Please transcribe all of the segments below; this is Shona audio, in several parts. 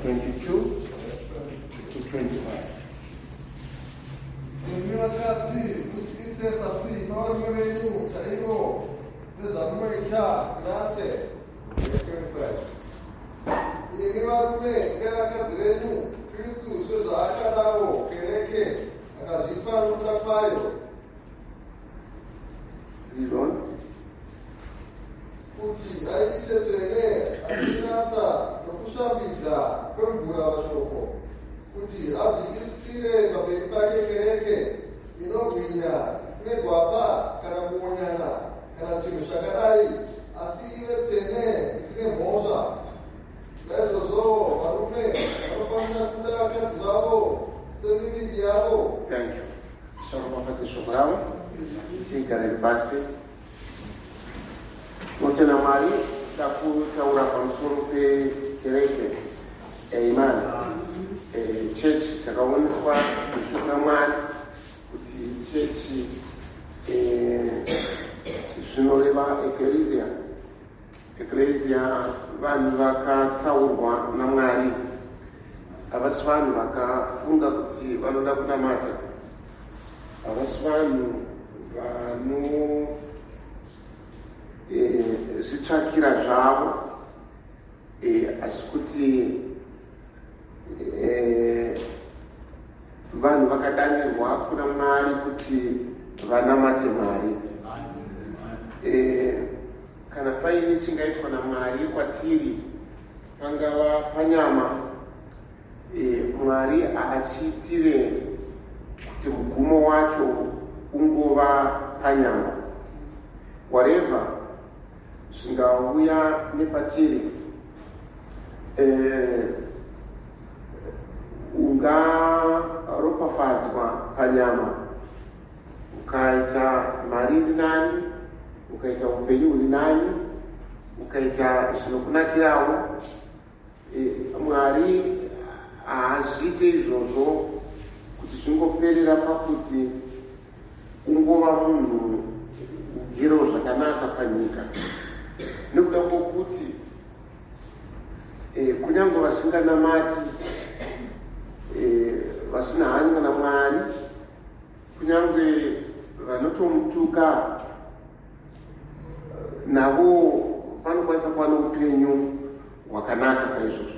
22 to 25. Read on. Kuti aite tsvene achinatsa nokushambidzwa kwemvura vashoko kuti adzikisire pamberi pake kereke inogwinya isine gwapa kana kuonyana kana chinhu zvakadai asi ive tsvene isine mhosva. Naizvozvo varume vanofanira kuda vakadzi vavo semiviri yavo. Thank you. Shona mafadzi shoko ravo. Tigarire pasi. Mutenda Mwari takutaura pamusoro pekereke yaimani chechi takaoneswa mushoko raMwari kuti chechi zvinoreva eklesia vanhu vakatsaurwa naMwari, havasi vanhu vakafunga kuti vanoda kunamata, havasi vanhu zvitsvakira zvavo, asi kuti vanhu vakadanirwa kuna Mwari kuti vanamate Mwari. Kana paine chingaitwa naMwari kwatiri, pangava panyama, Mwari achiitire kuti mugumo wacho ungova panyama. Whatever zvingauya nepatiri, ungaropafadzwa panyama, ukaita mari iri nani, ukaita upenyu huri nani, ukaita zvinokunakirawo, Mwari haazviite izvozvo kuti zvingoperera pakuti ungova munhu ugere zvakanaka panyika. Nekuda kwokuti kunyange vasinganamati, vasina hanya naMwari, kunyange vanotomutuka, navo vanokwanisa kuva noupenyu hwakanaka saizvozvo.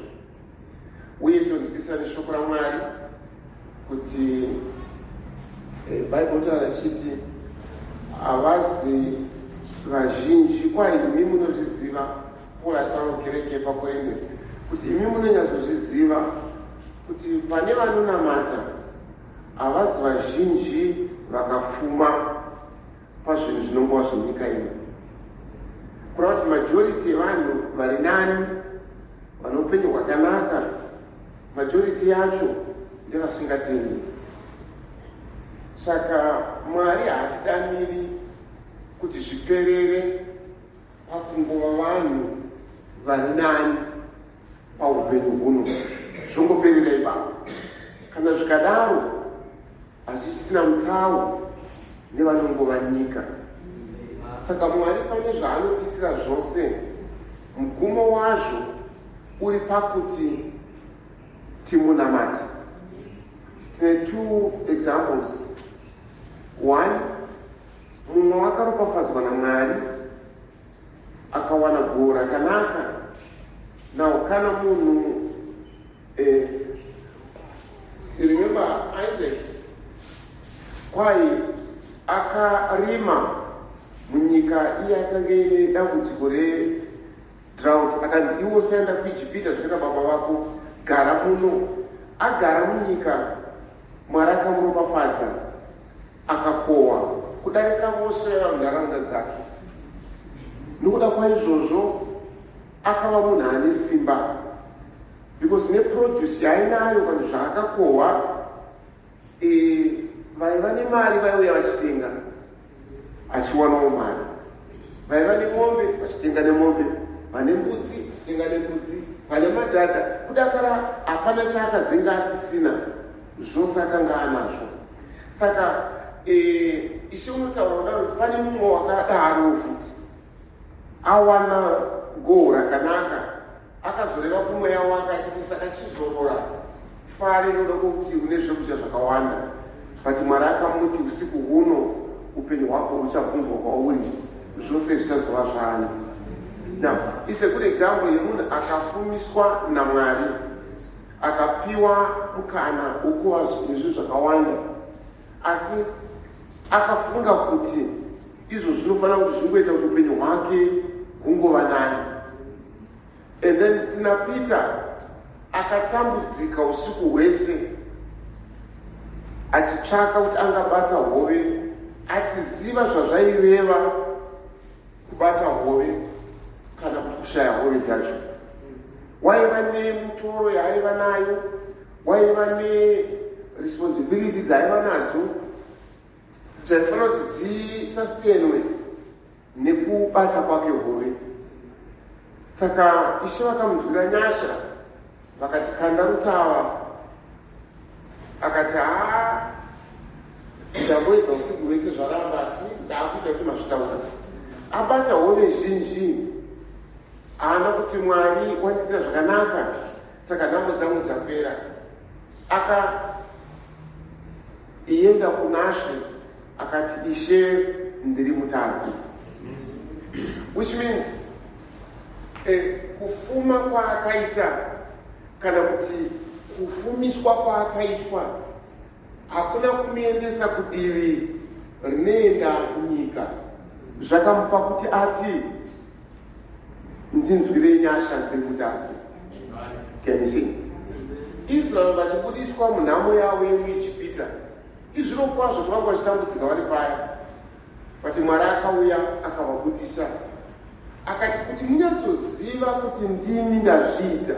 Uye tonzwisa neshoko raMwari kuti Bhaibheri rinotaura richiti havazi vazhinji, imi munozviziva, Pauro achitaura kukereke paKorinde, kuti imi munonyatsozviziva kuti pane vanonamata havazi vazhinji vakafuma pazvinhu zvinongova zvenyika ino. Kureva kuti majority yevanhu vari nani, vane upenyu hwakanaka, majority yacho ndevasingatendi. Saka Mwari haatidaniri kuti zviperere pakungova vanhu vari nani paupenyu huno, zvongoperera ipapo. Kana zvikadaro hazvisina mutsau nevanongova nyika. Saka Mwari pane zvaanotiitira zvose, mugumo wazvo uri pakuti timunamate. Tine two examples. One, mumwe wakaropafadzwa naMwari akawana gohwo rakanaka. Now kana munhu remember Isaac kwai akarima munyika iye akanga ine dambudziko redrought, akanzi iwe usaenda kuIjipita zvakaita baba vako, gara muno. Agara munyika, Mwari akamuropafadza, akakohwa kudarika vose munharaunda dzake. Nokuda kwaizvozvo akava munhu ane simba, because neproduce yaainayo vanhu zvaakakohwa, vaiva nemari vaiuya vachitenga achiwanawo mari, vaiva nemombe vachitenga nemombe, vane mbudzi vachitenga nembudzi, vane madhadha. Kudakara hapana chaakazenga asisina, zvose akanga anazvo. Saka Ishe unotaura kudaro kuti pane mumwe wakadaro futi, awana gohwo rakanaka, akazoreva kumweya wake achiti saka chizorora fare inoda kuti une zvekudya zvakawanda, but Mwari akamuti usiku huno upenyu hwako huchabvunzwa kwauri, zvose zvichaziva zvani. Now, it's a good example yemunhu akafumiswa naMwari, akapiwa mukana ukuva zvinhu zvakawanda, asi akafunga kuti izvo zvinofanira kuti zvingoita kuti upenyu hwake hungova nani. And then tina Peter akatambudzika usiku hwese achitsvaka kuti angabata hove, achiziva zvazvaireva kubata hove kana kuti kushaya hove dzacho. Waiva nemitoro yaaiva nayo, waiva neresponsibility dzaaiva nadzo dzaifanira kuti dzisastenwe nekubata kwake hove. Saka Ishe vakamunzwira nyasha, vakati kanda rutava, akati ndamboedza usiku hwese zvaramba, asi ndaakuita kuti mazvitaura. Abata hove zhinji, haana kuti Mwari wandiita zvakanaka, saka nhambo dzangu dzapera. Akaenda kunashe akati, Ishe ndiri mutadzi. Which means kufuma kwaakaita kana kuti kufumiswa kwaakaitwa hakuna kumuendesa kudivi rinoenda nyika. Zvakamupa kuti ati ndinzwire nyasha ndiri mutadzi. Israel vachibudiswa munhamo yavo yemuIjipita, izvino kwazvo zvavanga vachitambudzika vari paya, but Mwari akauya akavabudisa. Akati kuti munyatsoziva kuti ndini ndazviita,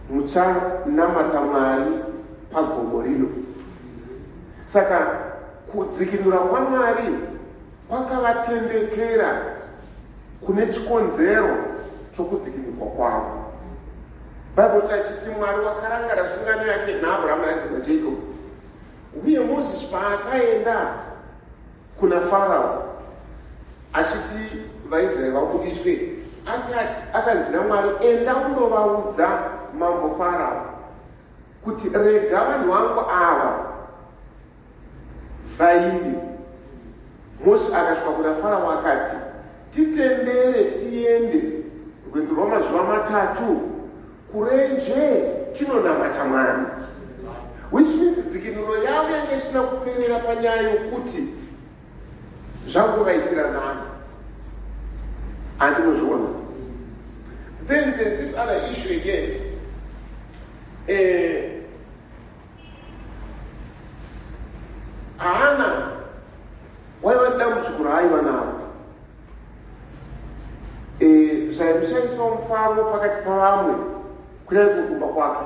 muchanamata Mwari pagomo rino. Saka kudzikinura kwaMwari kwakavatendekera kune chikonzero chokudzikinurwa kwavo. Bible rachiti Mwari wakarangara sungano yake naAbhurahama, Isaac naJacob. Uye Mozisi paakaenda kuna Farao achiti vaIsraeri vabudiswe, akanzi naMwari, enda undovaudza mambo Farao kuti rega vanhu vangu ava vainde. Mozisi akasvika kuna Farao akati, titendere tiende rwendo rwamazuva 3 kurenje tinonamata Mwari. Which means dzikinuro yavo yange isina kuperera panyaya yokuti zvangovaitira nani. Andinozviona. Then there's this other issue again. Hana waiva nedambudziko raaiva naro. Zvaimushaisa mufaro pakati pavamwe kunyange kukumba kwake.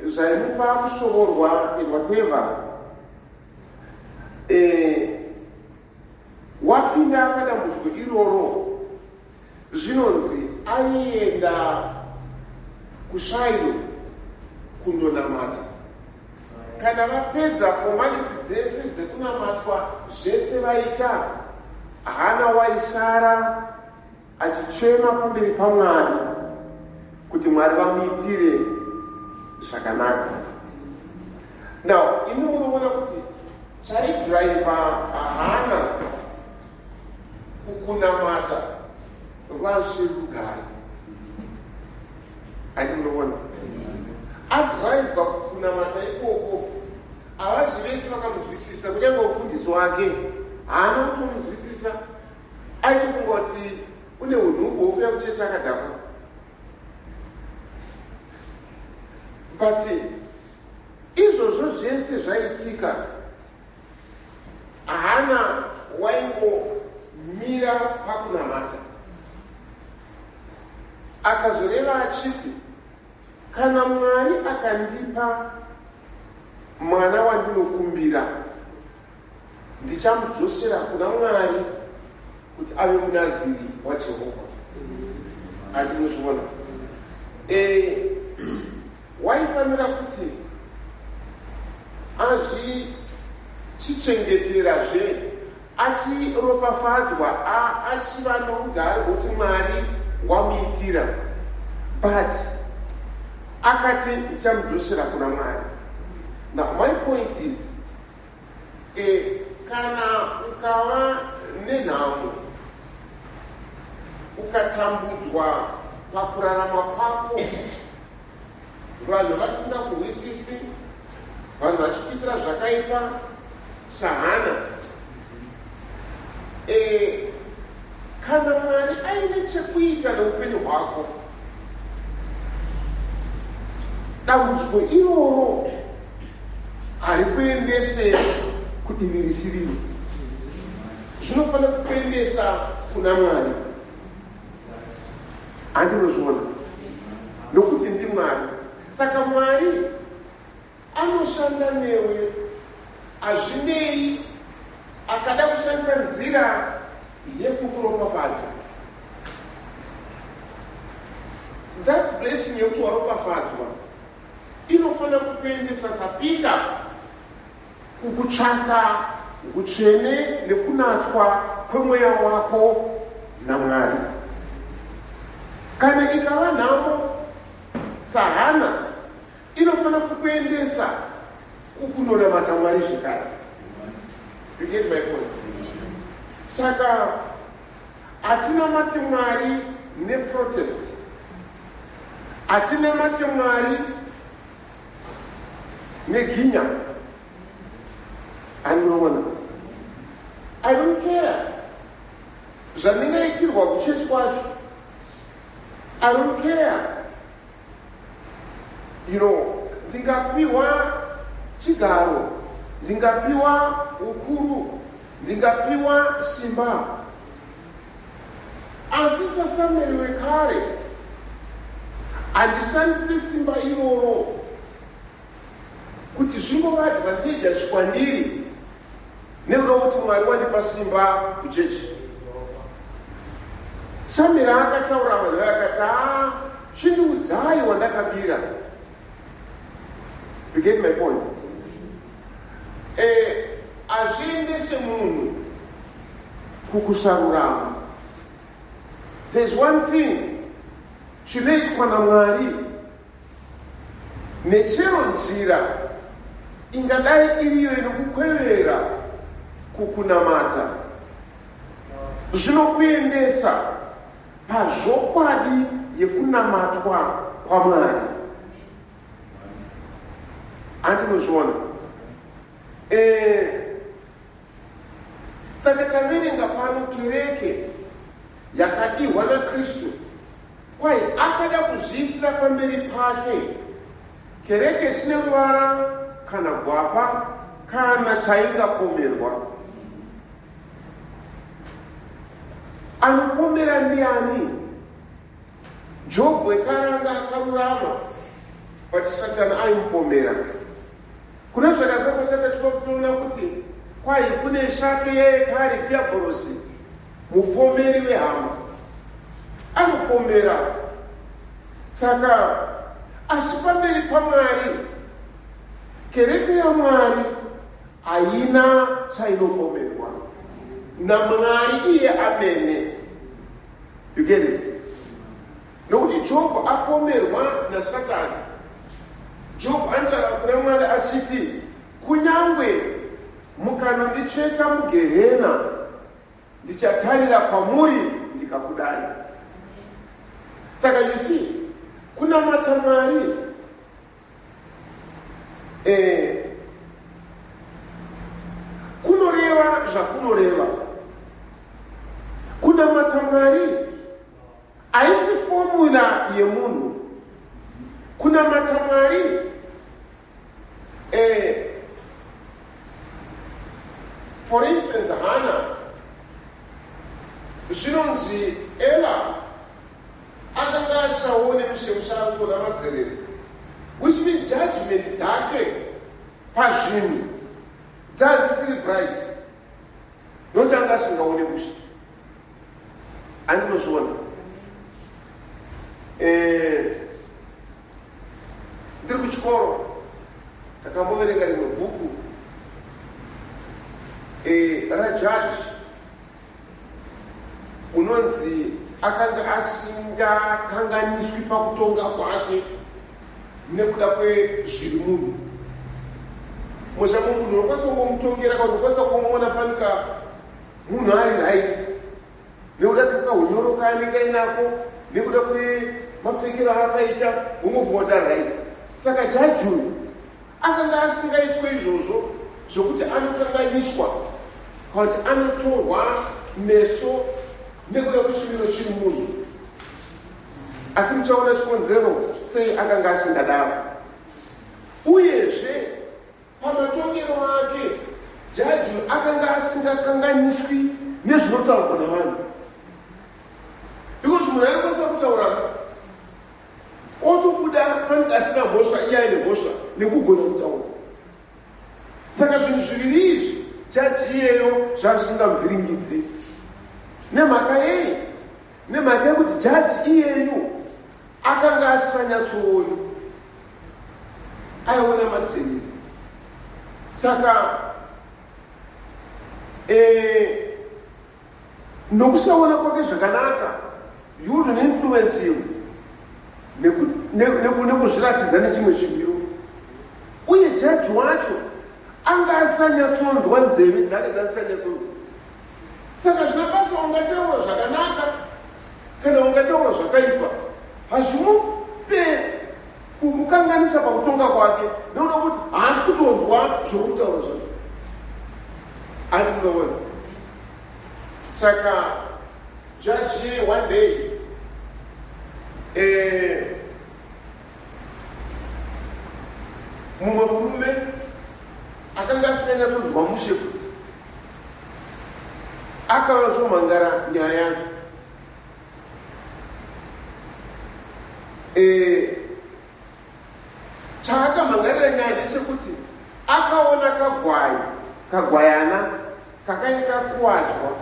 Zvaimupa kushovorwa and whatever. Wapinda padambudziko iroro, zvinonzi aienda kuShairo kundonamata. Kana vapedza formality dzese dzekunamatwa zvese vaita, hana waisara achichema pamberi paMwari kuti Mwari vamuitire zvakanaka. Now, imi munoona kuti chaidhiraivha hana kukunamata vasverugara. Ati munoona adhiraivha kukunamata ikoko, avazi vese vakamunzwisisa, kunyange mufundisi wake haana kutomunzwisisa. Aifunga kuti une unhubu hwokuya kuchechi akadhakwa. But izvozvo zvese zvaitika, hana waingomira pakunamata. Akazoreva achiti, kana Mwari akandipa mwana wandinokumbira, ndichamudzosera kuna Mwari kuti ave munaziri waJehovha. Andinozviona. Waifanira kuti azvichichengeterazve achiropafadzwa achiva norugare kuti Mwari wamuitira, but akati ndichamudzoshera kuna Mwari. Now my point is, kana ukava nenhamo ukatambudzwa pakurarama kwako, vanhu vasingakurwisisi, vanhu vachikuitira zvakaipa saHana, kana Mwari aine chekuita neupenyu hwako, dambudziko iroro harikuendese kudivi risiriro, zvinofanira kukuendesa kuna Mwari. Handinozviona nokuti ndiMwari. Saka Mwari anoshanda newe, hazvinei akada kushandisa nzira yekukuropafadza. That blessing yekuti waropafadzwa inofanira kukuendesa saPita kukutsvaka utsvene nekunatswa kwemweya wako naMwari. Kana ikava nhamo saHana, inofanira kukuendesa kukunonamata Mwari zvekare. You get my point? Saka hatinamati Mwari neprotest, hatinamati Mwari neginya. Anoona, I don't care zvandingaitirwa kuchechi kwacho, I don't care. Ndingapiwa chigaro, ndingapiwa ukuru, ndingapiwa simba, asi saSamueri wekare handishandise simba iroro kuti zvingova advantageous kwandiri nekuda kuti Mwari wandipa simba kuchechi. Samueri akataura vanhu vakati, chindiudzai wandakabira. You get my point? Hazviendese munhu kukusarurama. There's one thing chinoitwa naMwari, nechero nzira ingadai iriyo inokukwevera kukunamata, zvinokuendesa pazvokwadi yekunamatwa kwaMwari. Handinozviona. Saka taverenga pano kereke yakadiwa naKristu, kwai akada kuzviisira pamberi pake kereke isine ruvara kana gwapa kana chaingapomerwa. Anopomera ndiani? Jobhu wekaranga akarurama, but Satani aimupomera. Kuna zvakazara pachapter 12 tinoona kuti kwai kune shato yekare dhiabhorosi, mupomeri wehama, anopomera. Saka asi pamberi paMwari, kereke yaMwari haina chainopomerwa naMwari iye amene. You get it? Nokuti Jobhu apomerwa naSatani. Jobhu anotaura kuna Mwari achiti, kunyangwe mukanonditsveta muGehena, ndichatarira kwamuri ndikakudai. Saka you see, kunamata Mwari kunoreva zvakunoreva. Kunamata Mwari haisi fomula yemunhu. Kunamata Mwari for instance, Hana, zvinonzi Ela akanga ashaone mushemushango namadzerere, which means judgment dzake pazvinhu dzadzisiri bright, nokuti anga asingaone musha. Handinozviona. Ndiri kuchikoro ndakamboverenga rimwe bhuku rajaji unonzi akanga asingakanganiswi pakutonga kwake nekuda kwezviri munhu. Mosha munhu unokwanisa kungomutongera kana unokwanisa kumuona fanika munhu ari right nekuda kweunyoro kaanenge ainako nekuda kwemapfekero akaita unobvuma kuti ari right. Saka jaji uyu akanga asingaitwe izvozvo zvokuti anokanganiswa kana kuti anotorwa meso nekuda kwechimiro chiri munhu. Asi muchaona chikonzero sei akanga asingadaro. Uyezve pamatongero ake jaji akanga asingakanganiswi nezvinotaurwa navanhu. Because munhu aikwanisa kutaura otobuda fanika asina mhosva iye aine mhosva nekugona kutaura. Saka zvinhu zviviri izvi jaji iyeyo zvavisingamuvhiringidzi. Nemhaka yei? Nemhaka yekuti jaji iyeyo akanga asanyatsoona, aiona matsenero. Saka nokusaona kwake zvakanaka you don't influence him nekuzviratidza nechimwe chimiro. Uye jaji wacho anga asanyatsonzwa nzeve dzake dzasisanyatsonzwa. Saka zvina basa ungataura zvakanaka kana ungataura zvakaipa hazvimupe kumukanganisa pakutonga kwake nekuda kuti haasi kutonzwa zvokutaura zvacho. Ati munoona. Saka jaji one day mumwe murume akanga asinganyatonzwa mushe futi akauya zvomhangara nyaya yake. Chaakamhangarira nyaya ndechekuti akaona kagwayana kakanga kakuwadzwa.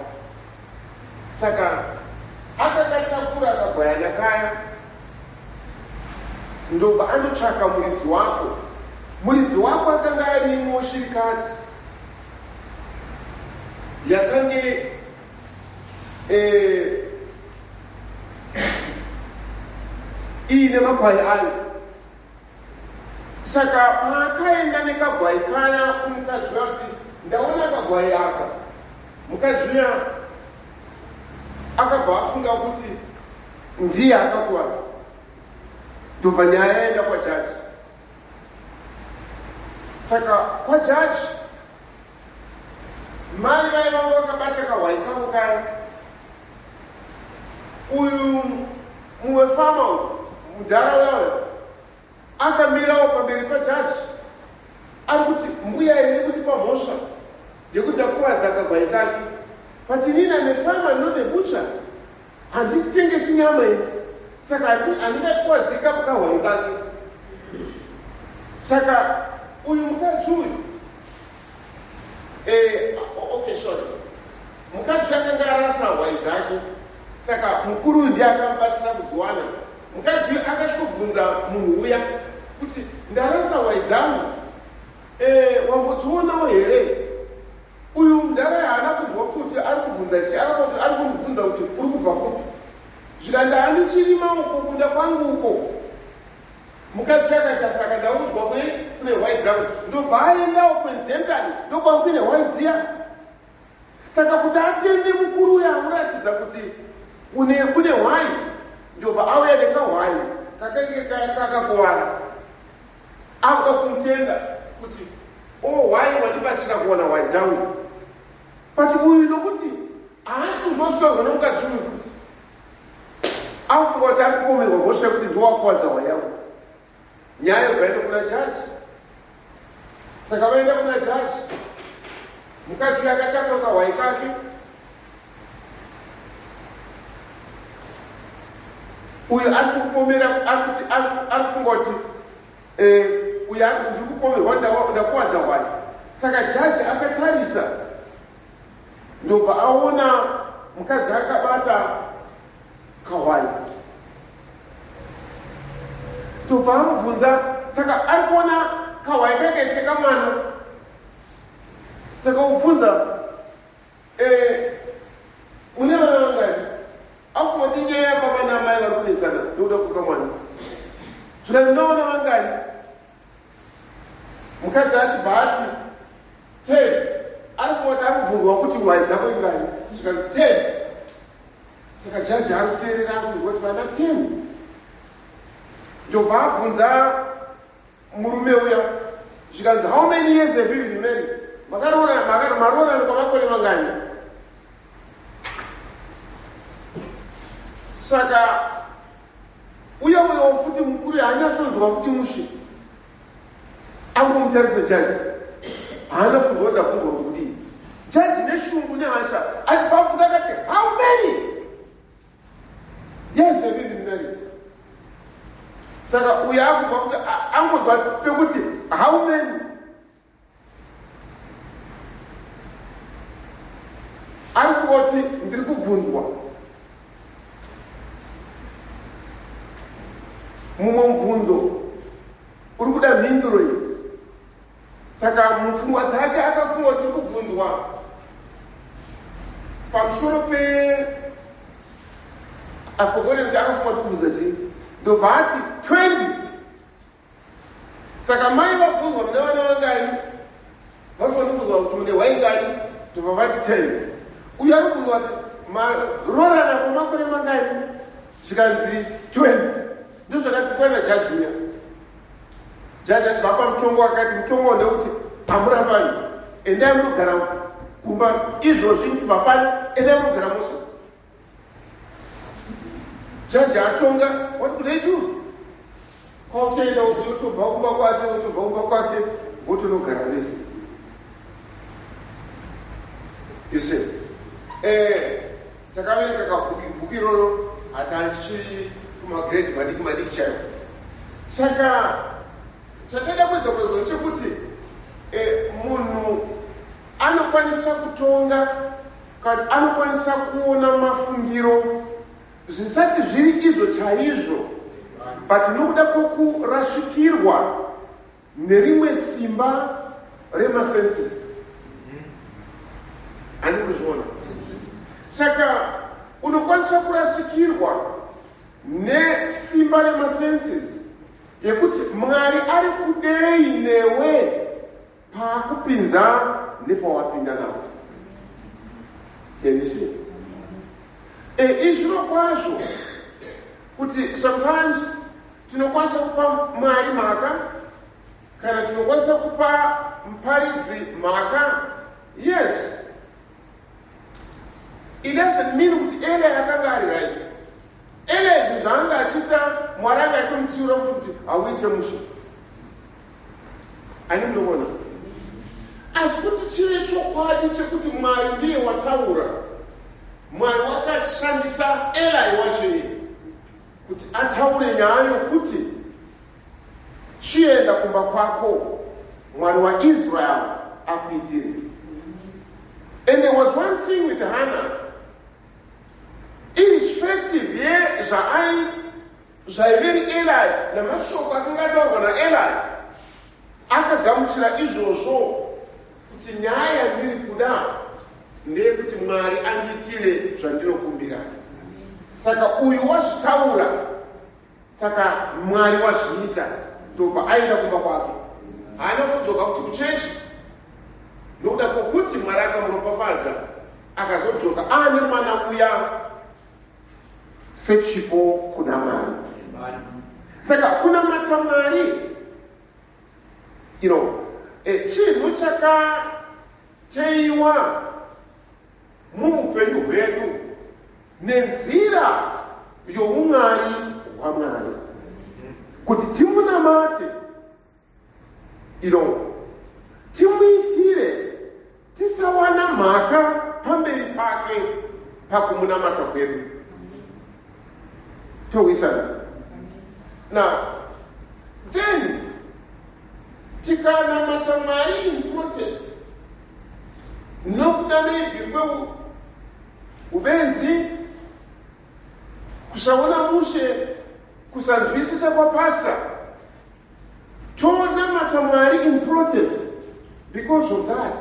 Saka akakatakura kagwayana kaya ndobva andotsvaka muridzi wako. Muridzi wako akanga arimo shirikati yakange iine magwai ayo. Saka paakaenda nekagwai kaya kumukadzi uya kuti ndaona kagwai aka, mukadzi uya akabva afunga kuti ndiye akakuwadza. Ndobva nyaya yaenda kwajaji. Saka kwajaji mai vai vanga vakabata kagwai kavo kaya. Uyu mumwe fama mudharaunda akamirawo pamberi pajaji ari kuti mbuya iri kutipa mhosva yekuti ndakuwadza kagwai kake. Pati nini amefama node bucha handitengesi nyama iyi, saka handingakuwadzika kagwai kake. Saka uyu mukadzi uyu okay sorry, mukadzi akanga arasa hwai dzake. Saka mukuru uyu ndiye akamubatsira kudziwana. Mukadzi uyu akasvikobvunza munhu uya kuti ndarasa hwai dzangu, wambodzionawo here? Uyu mudhara haana kunzwa kuti ari kubvunza chi, ari kundibvunza kuti uri kubva kupi. Zvikanda handichirima uko kunda kwangu uko. Mukadzi akati saka ndaudzwa kune hwai dzangu, ndobva aendawo presidentali ndokwangu kune hwai dziya. Saka kuti atende mukuru uya anoratidza kuti kune hwai, ndobva auya nekahwai kakenge kakakuwara. Akuda kumutenda kuti hwai wandibatsira kuona hwai dzangu. Pati uyu nokuti haasi kuzosvitorwa nomukadzi uyu futi afunga kuti ari kupomerwa mhosva yekuti ndowakuwadza hwai yangu. Nyaya yobva enda kuna jaji. Saka vaenda kuna jaji, mukadzi uyu akatakura kahwai kake. Uyu ari kupomera, ari kufunga kuti uyu ndiri kupomerwa ndakuwadza hwai. Saka jaji akatarisa ndobva aona mukadzi akabata kahwai. Ndobva amubvunza, saka ari kuona kahwai kake sekamwana. Saka ubvunza mune vana vangani? mai vari kunetsana nokuda kuka mwana. Zvikati munoona vangani? Mukadzi ati bhaati 10 ari kuota ari kubvunzwa kuti hwai dzako ingani? Zvikanzi 10. Saka jaji ari kuteerera akuzwa kuti vana 10. Ndobva abvunza murume uya zvikanzi how many years have you been married? Maroorana kwamakore mangani? Saka uya futi mukuru haanyatsonzwa futi mushe angomutarisa jaji haana kuzwa ndabvunzwa kuti kudii. Jaji neshungu nehasha achibvabvunza akati how many years have you been married? Saka uya akubva angonzwa pekuti how many ari kuti ndiri kubvunzwa. Mumwe mubvunzo uri kuda mhinduro iyi. Saka mupfungwa dzake akafunga kuti ndiri kubvunzwa pamusoro afogone kuti akafunga kuti kubvunza chii. Ndobva ati 20. Saka mai vabvunzwa mune vana vangani? Vafanira kubvunzwa kuti mune waingani? Ndobva vati 10. Uyu ari kubvunzwa kuti maroorana kwamakore mangani? Zvikanzi 20. Ndozvakati kwaina jaji uya. Jaji achibva pamutongo akati mutongo ndekuti hamurambani, endai munogara kumba izvozvi mubva pano, endai munogara musha. Jaji atonga what could they do? Kwautenda kuti utobva kumba kwake votonogara vese. You see, takavereka kabhuku iroro hatandichiri kumagrade madiki chaiwo. Saka chakada kuedza kurezo chekuti munhu anokwanisa kutonga kana anokwanisa kuona mafungiro zvisati zviri izvo chaizvo, but nokuda kwokurashikirwa nerimwe simba remasenses. Ani kuzviona. Saka unokwanisa kurasikirwa nesimba remasenses yekuti Mwari ari kudei newe pakupinza nepawapinda nawo. Can you see? Izvino kwazvo kuti sometimes tinokwanisa kupa Mwari mhaka kana tinokwanisa kupa muparidzi mhaka. Yes. It doesn't mean kuti Eli akanga ari right. Eli zvaanga achita Mwari anga achimutsiura kuti hauite musha. Ani munobona? Asi kuti chive chokwadi chekuti Mwari ndiye wataura. Mwari wakashandisa Eli wacho iye kuti ataure nyaya yokuti chienda kumba kwako Mwari waIsrael akuitire. And there was one thing with Hannah. Irrespective zvaiveri Eli namashoko akanga ataurwa naEli, akagamuchira izvozvo kuti nyaya ndiri kuda ndeyekuti Mwari andiitire zvandinokumbira. Saka uyu wazvitaura, saka Mwari wazviita, ndobva aenda kumba kwake. Haana kudzoka futi kuchechi nokuda kwokuti Mwari akamuropafadza, akazodzoka ane mwana uya sechipo kuna Mwari. Saka kunamata Mwari, chinhu chakateiwa muupenyu hwedu nenzira youmwari hwaMwari, kuti timunamate, timuitire, tisawana mhaka pamberi pake pakumunamata kwedu. Towisana. Now, then, tikanamata Mwari in protest, nokuda maybe ubenzi, kusaona mushe, kusanzwisisa kwa pastor, tonamata Mwari in protest. Because of that,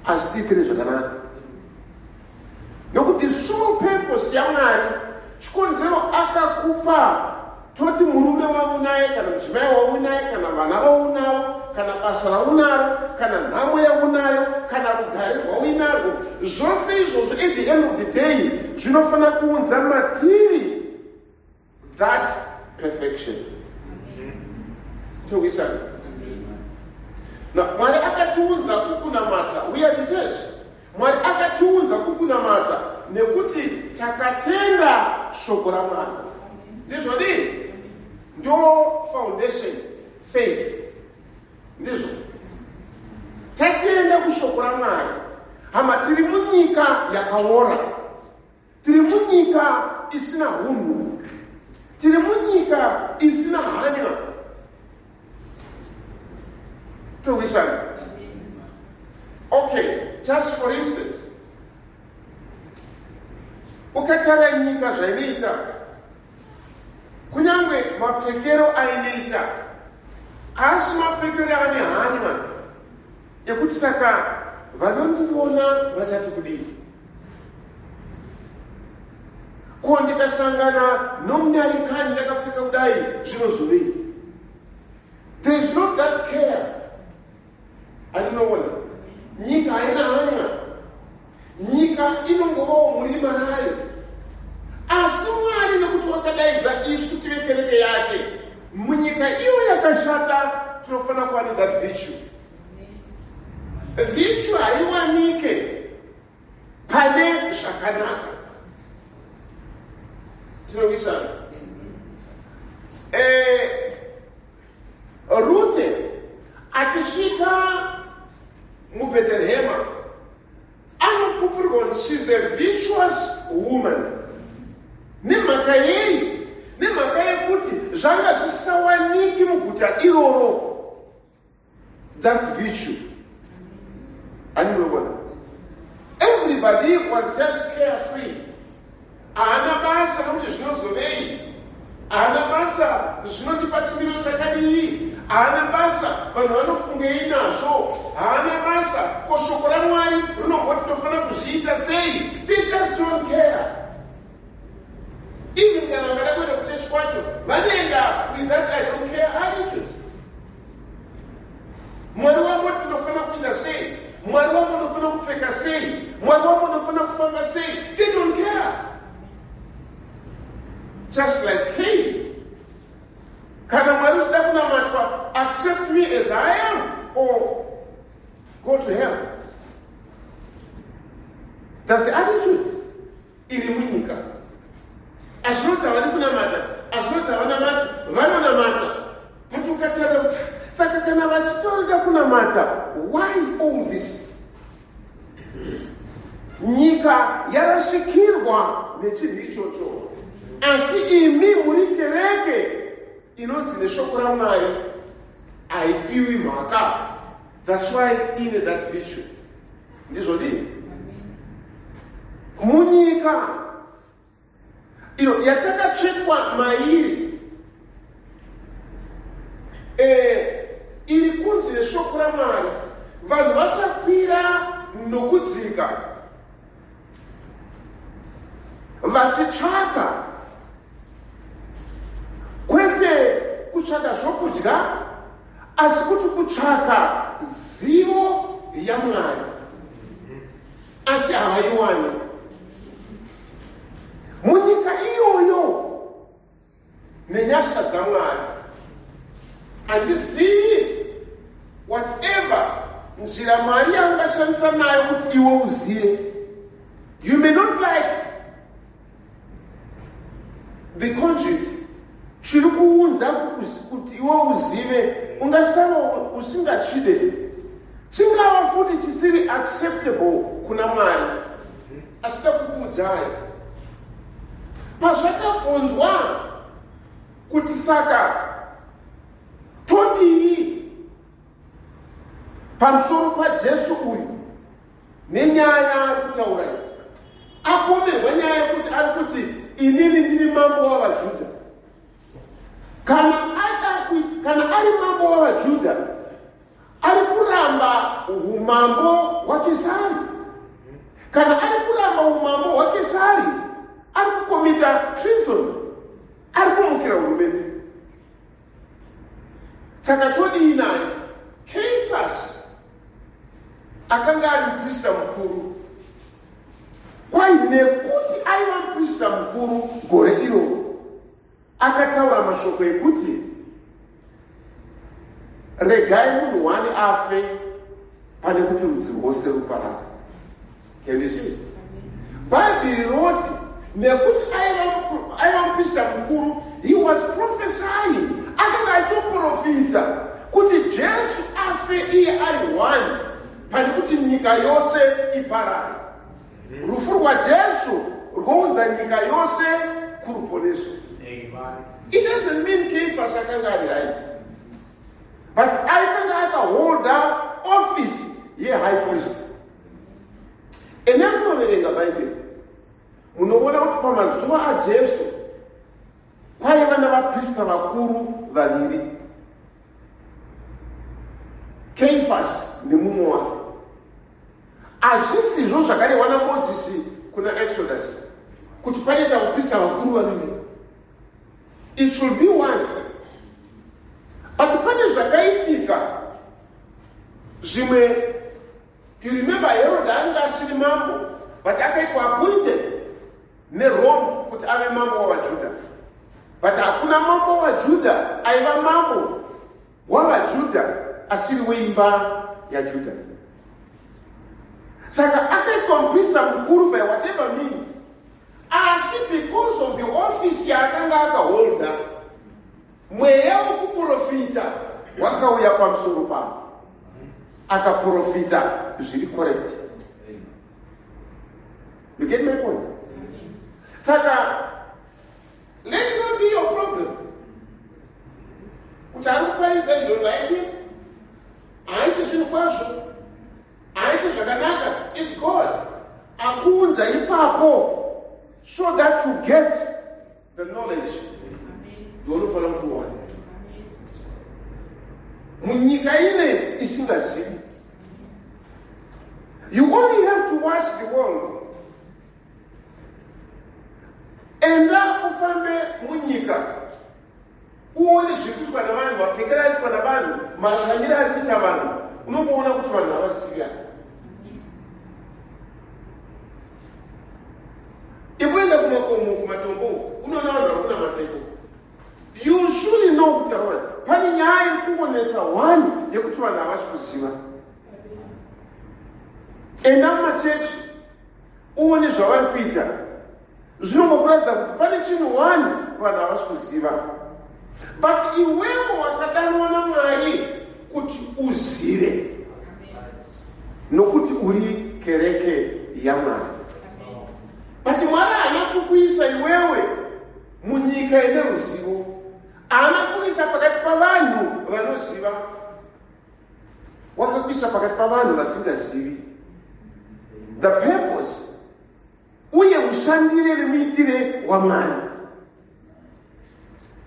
azvitikire zvakanaka. Nokuti the sole purpose yaMwari, chikonzero akakupa toti murume waunaye kana mudzimai waunaye kana vana vaunavo kana basa raunaro kana nhamo yaunayo kana rugare rwauinarwo, zvose izvozvo at the end of the day zvinofanira kuunza matiri that perfection. Towisana. Mwari akatiunza kukunamata, we are the church. Mwari akatiunza kukunamata nekuti takatenga shoko raMwari. Ndizvo ndi ndo foundation faith. Ndizvo tatenda kushoko raMwari. Hama tiri munyika yakaora, tiri munyika isina hunhu, tiri munyika isina hanya. Towisana. Okay, just for instance, ukatara nyika zvainoita, kunyangwe mapfekero ainoita, asi mapfekero ane hanya yekuti saka vanondiona vachati kudini. Ko ndikasangana nomunyarikani ndakapfeka kudai zvinozovei. There is not that care. Andinoona nyika haina hanya, nyika inongovawo murima rayo, asi Mwari nekuti wakadaidza isu tive kereke yake, munyika iyo yakashata tinofanira kuva nethat virtue. Virtue haiwanike pane zvakanaka. Tinowisana. Rute achisvika muBethlehema anopupurwa kuti she's a virtuous woman. Nemhaka yei? Nemhaka yekuti zvanga zvisawaniki muguta iroro that virtue. Andinoona everybody was just carefree. Haana basa nokuti zvinozovei, haana basa zvinondipa chimiro chakadii, haana basa vanhu vanofungei nazvo, haana basa ko shoko raMwari rinongoti tofanira kuzviita sei. They just don't care. Even kana vangada kuenda kuchechi kwacho vanoenda with that I don't care attitude. Mwari wangu tinofanira kuita sei, Mwari wangu unofanira kupfeka sei, Mwari wangu unofanira kufamba sei. They don't care. Just like Cain. Kana Mwari uchida kunamatwa, accept me as I am or go to hell. That's the attitude. Iri munyika. Azvinoti havadi kunamata, azvinoti havanamati, vanonamata. Patukatara kuti saka kana vachitoda kunamata, why all this? Nyika yarashikirwa nechinhu ichocho. Asi imi muri kereke inoti neshoko raMwari haipiwi mhaka. That's why ine that virtue. Ndizvo ndi munyika yatakatsvetwa mairi iri kunzi neshoko raMwari, vanhu vachakwira nokudzika vachitsvaka, kwete kutsvaka zvokudya asi kuti kutsvaka zivo yaMwari, asi havaiwani. Munyika iyoyo nenyasha dzaMwari handizivi whatever njira Mwari yangashandisa nayo kuti iwe uzive. You may not like the conduit chiri kuunza kuti iwe uzive, ungasava usingachide, chingava futi chisiri acceptable kuna Mwari, asida kukuudzai. Pazvakabvunzwa kuti saka todii pamusoro paJesu uyu nenyaya ari kutaura, apomerwa nyaya yekuti ari kuti inini ndini mambo wavaJudha. Kana ari mambo wavaJudha, ari kuramba umambo hwaKesari. Kana ari kuramba umambo hwaKesari, ari kukomita treason. aiyamukira hurumende. Saka todii naye Keifasi akanga ari muprista mukuru. Kwai nekuti aiva muprista mukuru gore iro akataura mashoko ekuti regai munhu wani afe pane kuti rudzi rwose ruparara. Can you see? Bhaibheri rinoti nekuti aiva muprista mukuru, he was prophesying, akanga achiprofita kuti Jesu afe iye ari one pane kuti nyika yose iparare. Rufu rwaJesu rwoudza nyika yose kuruponeso. It doesn't mean Keifasi akanga ari right, but aikanga akaholda office ye-high priest. Ene munoverenga Bhaibheri munoona kuti pamazuva aJesu kwaiva navaprista vakuru vaviri, Keifasi nemumwe wake. Hazvisizvo zvakarehwa naMozisi kuna Exodus kuti panoita vaprista vakuru vaviri. It should be one. But pane zvakaitika zvimwe. You remember Herod anga asiri mambo, but akaitwa appointed neRome kuti ave mambo wavaJudha. But hakuna mambo wavaJudha aiva mambo wavaJudha asiri weimba yaJudha. Saka akaitwa muprista mukuru by whatever means. Asi because of the office yaakanga akaholda, mweya wekuprofita wakauya pamusoro pake. Akaprofita zviri correct. You get my point? Saka, let it not be your problem. Kuti ari kuparidza you don't like him, aite zvinhu kwazvo, aite zvakanaka, it's God. Akuunza ipapo so that you get the knowledge. Ndonofanira kuti uone. Munyika ine isingazivi. You only have to watch the world. Enda ufambe munyika uone zvikuitwa navanhu, mapfekero aitwa navanhu, mararamiro ari kuita vanhu, unomboona kuti vanhu havasiya. Ipoenda kumakomo kumatombo unoona vanhu vari kunamata ikoko. You should know kuti pane nyaya iri kungonetsa one yekuti vanhu havasi kuziva. Enda mumachechi uone zvavari kuita, zvinongokuratidza kuti pane chinhu one vanhu havasi kuziva. But iwewo wakadanwa naMwari kuti uzive, nokuti uri kereke yaMwari. But Mwari haana kukuisa iwewe munyika ine ruzivo, haana kukuisa pakati pavanhu vanoziva, wakakuisa pakati pavanhu vasingazivi. The purpose uye ushandire nemuitire waMwari.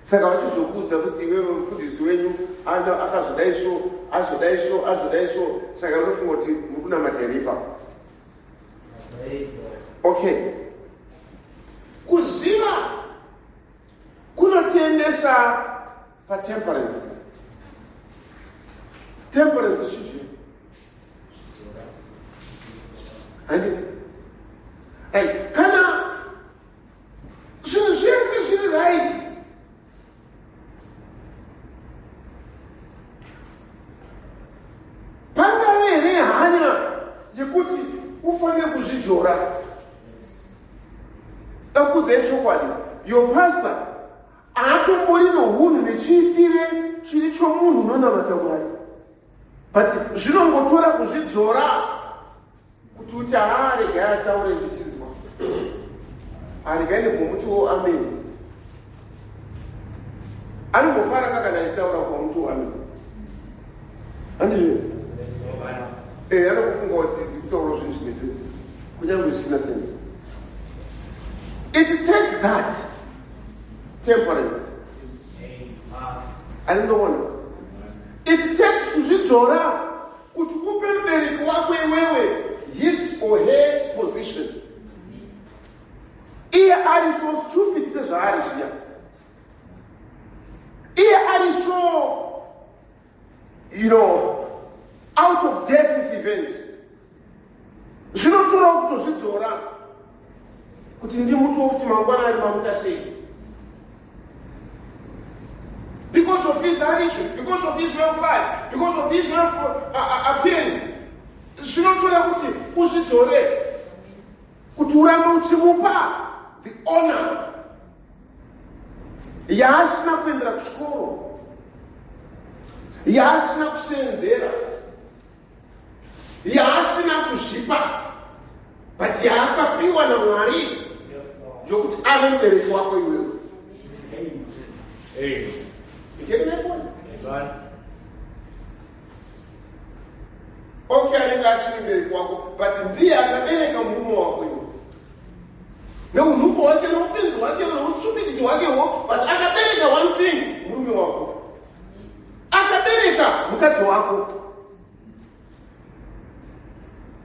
Saka vachizokuudza kuti iwewe mufundisi wenyu azodaiso, saka unofunga kuti muri kunamatira ipapo. Okay. Kuziva kunotiendesa patemperance. Temperance chii? Handiti? Right. Kana zvinhu zvese zviri right, pangave nehanya yekuti ufanire kuzvidzora. Ndakuudza chokwadi, your pastor haatombori nohunhu nechiitire chiri chomunhu unonamata Mwari, but zvinongotora kuzvidzora kuti uti regai ataure ndichinzwa, regai nepomutiwo amen. Anongofara kana aitaura pomutiwo amen. Handizvo? Anokufunga kuti nditaura zvinhu zvine sense, kunyange zvisina sense. It takes that temperance. I don't know. It takes kuzvidzora kuti upe mubereki wako iwewe his or her position. Iye ari so stupid sezvaari zviya. out of date with events. Zvinotora kutozvidzora kuti ndi mutu wokuti mangwana ari mamuta sei. Because of his attitude, because of his way of life, because of his way of appearing. Zvinotora kuti uzvidzore, kuti urambe uchimupa the honor yaasina kuendera kuchikoro, yaasina kusenzera, yaasina kuzvipa, but yaakapiwa naMwari yokuti ave mubereki wako iwewe. You get my point? Okay, anenge asiri mubereki wako, but ndiye akabereka murume wako iwe. Neunupo wake neupenzi wake neustupidity wakewo, but akabereka one thing, murume wako. Akabereka mukadzi wako.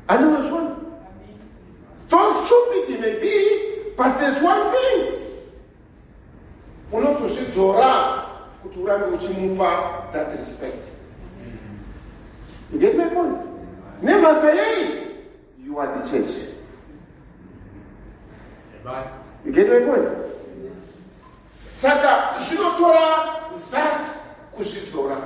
Anonozvona? Though stupid it may be, but there's one thing. Unotozvidzora kuti urambe uchimupa that respect. You get my point? Nemhaka yei, you are the church. You get my point? Saka zvinotora that kuzvidzora.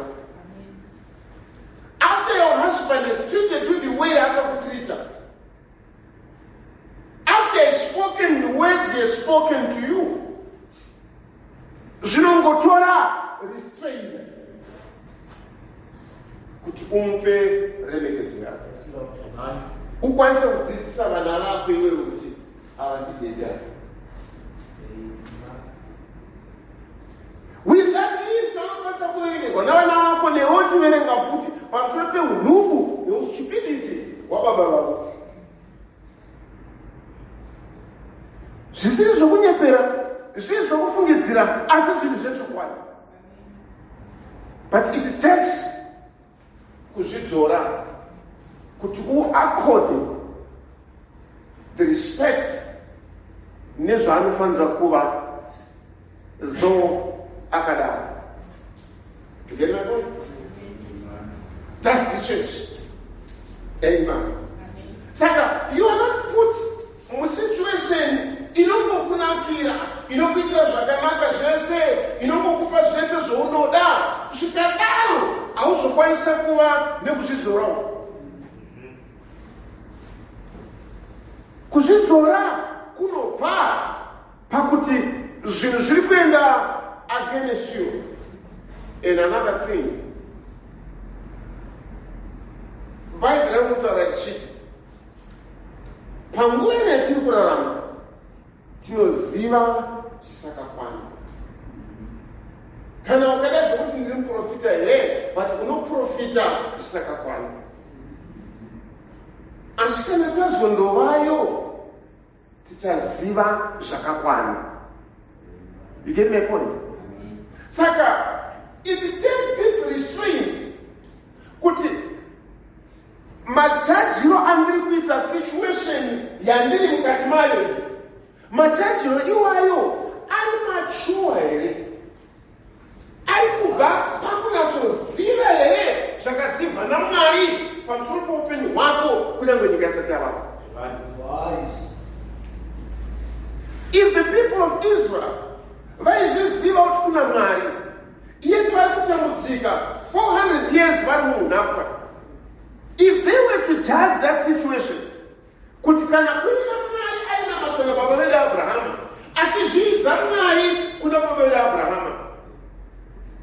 After your husband has treated you the way akakutreata, after he has spoken the words he has spoken to you, zvinongotora restrain kuti umupe remekedzo yako. Ukwanise kudzidzisa vana vako iwewe kuti ava ndidedani. With that list anokwanisa kuverengerwa navana vako newo chiverenga futi pamusoro peunhubu neustupidity wababa vavo. Zvisiri zvokunyepera, zvisiri zvokufungidzira, asi zvinhu zvechokwadi. But it takes kuzvidzora kuti uaccord the respect nezvaanofanira kuva zo akadaro. You get my point? That's the church. Amen. Saka, you are not put in a situation inongokunakira, inokuitira zvakanaka zvese, inongokupa zvese zvaunoda. Zvikadaro hauzokwanisa kuva nekuzvidzora. Kuzvidzora kunobva pakuti zvinhu zviri kuenda against you. And another thing, Bible rinokutaura richiti panguva yatiri kurarama tinoziva zvisakakwana. Kana ukada zvokuti ndiri muprofita but unoprofita zvisakakwana. Asi kana tazondovayo tichaziva zvakakwana. You get my point? Saka, it takes this restraint kuti majajiro andiri kuita situation yandiri mukati mayo, majajiro iwayo ari mature here, ari kubva pakunatsoziva here zvakazivwa naMwari pamusoro poupenyu hwako kunyange nyika isati yavapo. If the people of Israel vaizviziva kuti kuna Mwari, yet vari kutambudzika 400 years vari muunhapwa, if they were to judge that situation, kuti kana kuina Mwari ainamatwa nababa vedu Abrahama, achizvidza Mwari kuna baba vedu Abrahama,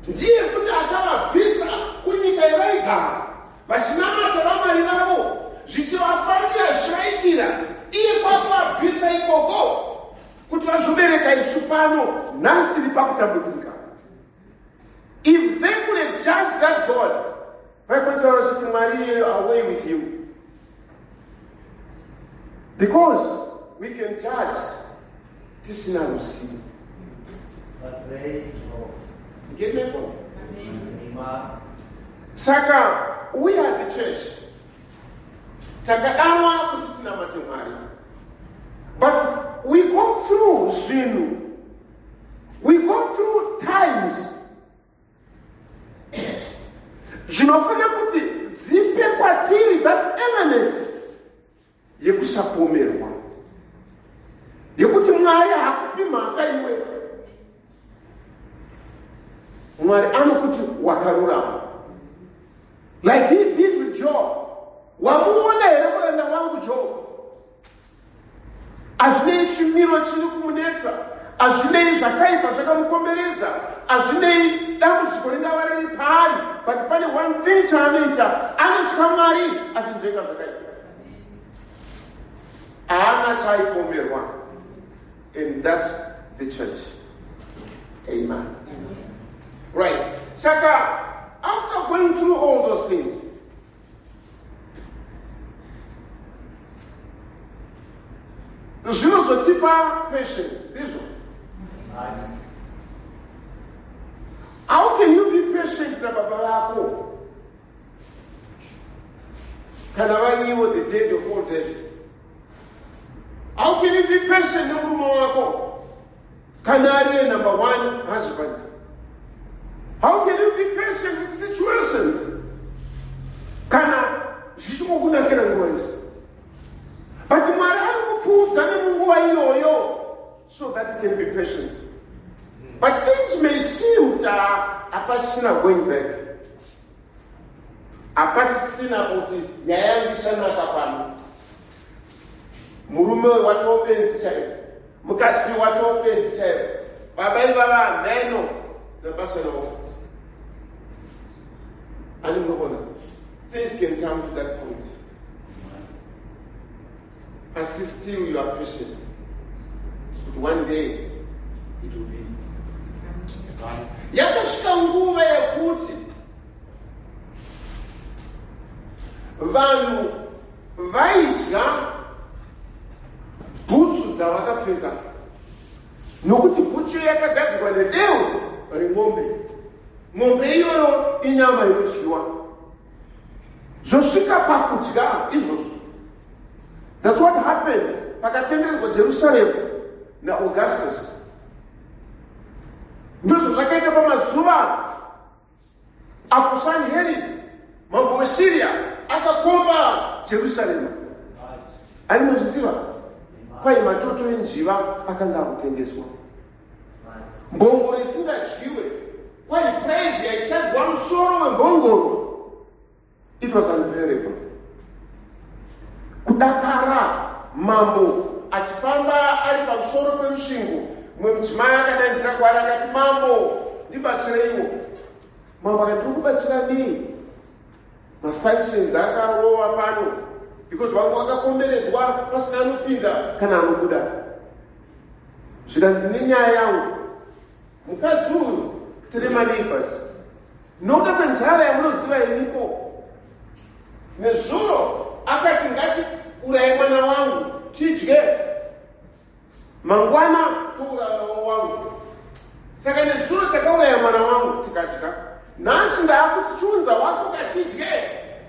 ndiye futi akavabvisa kunyika yavaigara, vachinamata vamwari vavo, zvichivafambira zvivaitira, iye kwakuvabvisa ikoko kuti vazobereka isu pano nhasi tiri pakutambudzika. If they could have judged that God, vaikwanisa vachiti Mwari away with you. Because we can judge tisina ruzivo. You get my point? Saka, we are the church. Takadanwa kuti tinamate Mwari. But we go through zvinhu. We go through times dzinofana kuti dzipe kwatiri that element yekusapomerwa, yekuti Mwari hakupi mhaka iwe. Mwari anokuti wakarurama, like he did with Job. Wamuona here muranda wangu Job? Hazvinei chimiro chiri kumunetsa, hazvinei zvakaipa zvakamukomberedza, hazvinei dambudziko ringava riri pari, but pane one thing chaanoita, anosvika Mwari achinzvenga zvakaipa. Haana chaaipomerwa. And that's the church. Amen. Right. Saka, after going through all those things, zvinozotipa patience. This one. How can you be patient na baba vako kana varivo the dead of all deaths? How can you be patient na murume wako kana ariye number one husband? How can you be patient with situations kana zvichikunakira nguva yose? But Mwari anokupudza nemunguva iyoyo so that you can be patient. But things may seem that apasina going back. Apatisina kuti nyaya yangu ishanaka pano. Murume watopenzi chaivo, mukadzi watopenzi chaivo, baba ivava meno dzabasana ofuti. Ani munokona, things can come to that point. And still you are patient. But one day it will be. Yakasvika nguva yekuti vanhu vaidya bhutsu dzavakapfeka, nokuti bhutsu yakagadzirwa nedeu remombe. Mombe iyoyo inyama inodyiwa. Zvosvika pakudya izvozvo. That's what happened pakatenderwa Jerusalem na Augustus. Ndizvo zvakaita pamazuva apo Sanherib mambo weSyria akakomba Jerusalem. Ainozviziva? Kwai matoto enjiva akanga akutengeswa. Mbongoro isingadyiwe. Kwai price yaichargwa musoro wembongoro. It was unbearable. Kudakara mambo achifamba ari pamusoro perusvingo, mumwe mudzimai akadaidzira kwaari akati, mambo ndibatsireiwo. Mambo akati, ndiri kubatsira nei? Masanctions akarowa pano because vangu vakakomberedzwa pasina anopinda kana anobuda. Zvikati ndine nyaya yangu, mukadzi uyu tiri maneighbors, nokuda kwenzara yamunoziva iripo. Nezuro akati ngati uraye mwana wangu tidye, mangwana touraya wangu. Saka nezuro takauraya mwana wangu tikadya, nhasi ndaakuti chiunza wako katidye,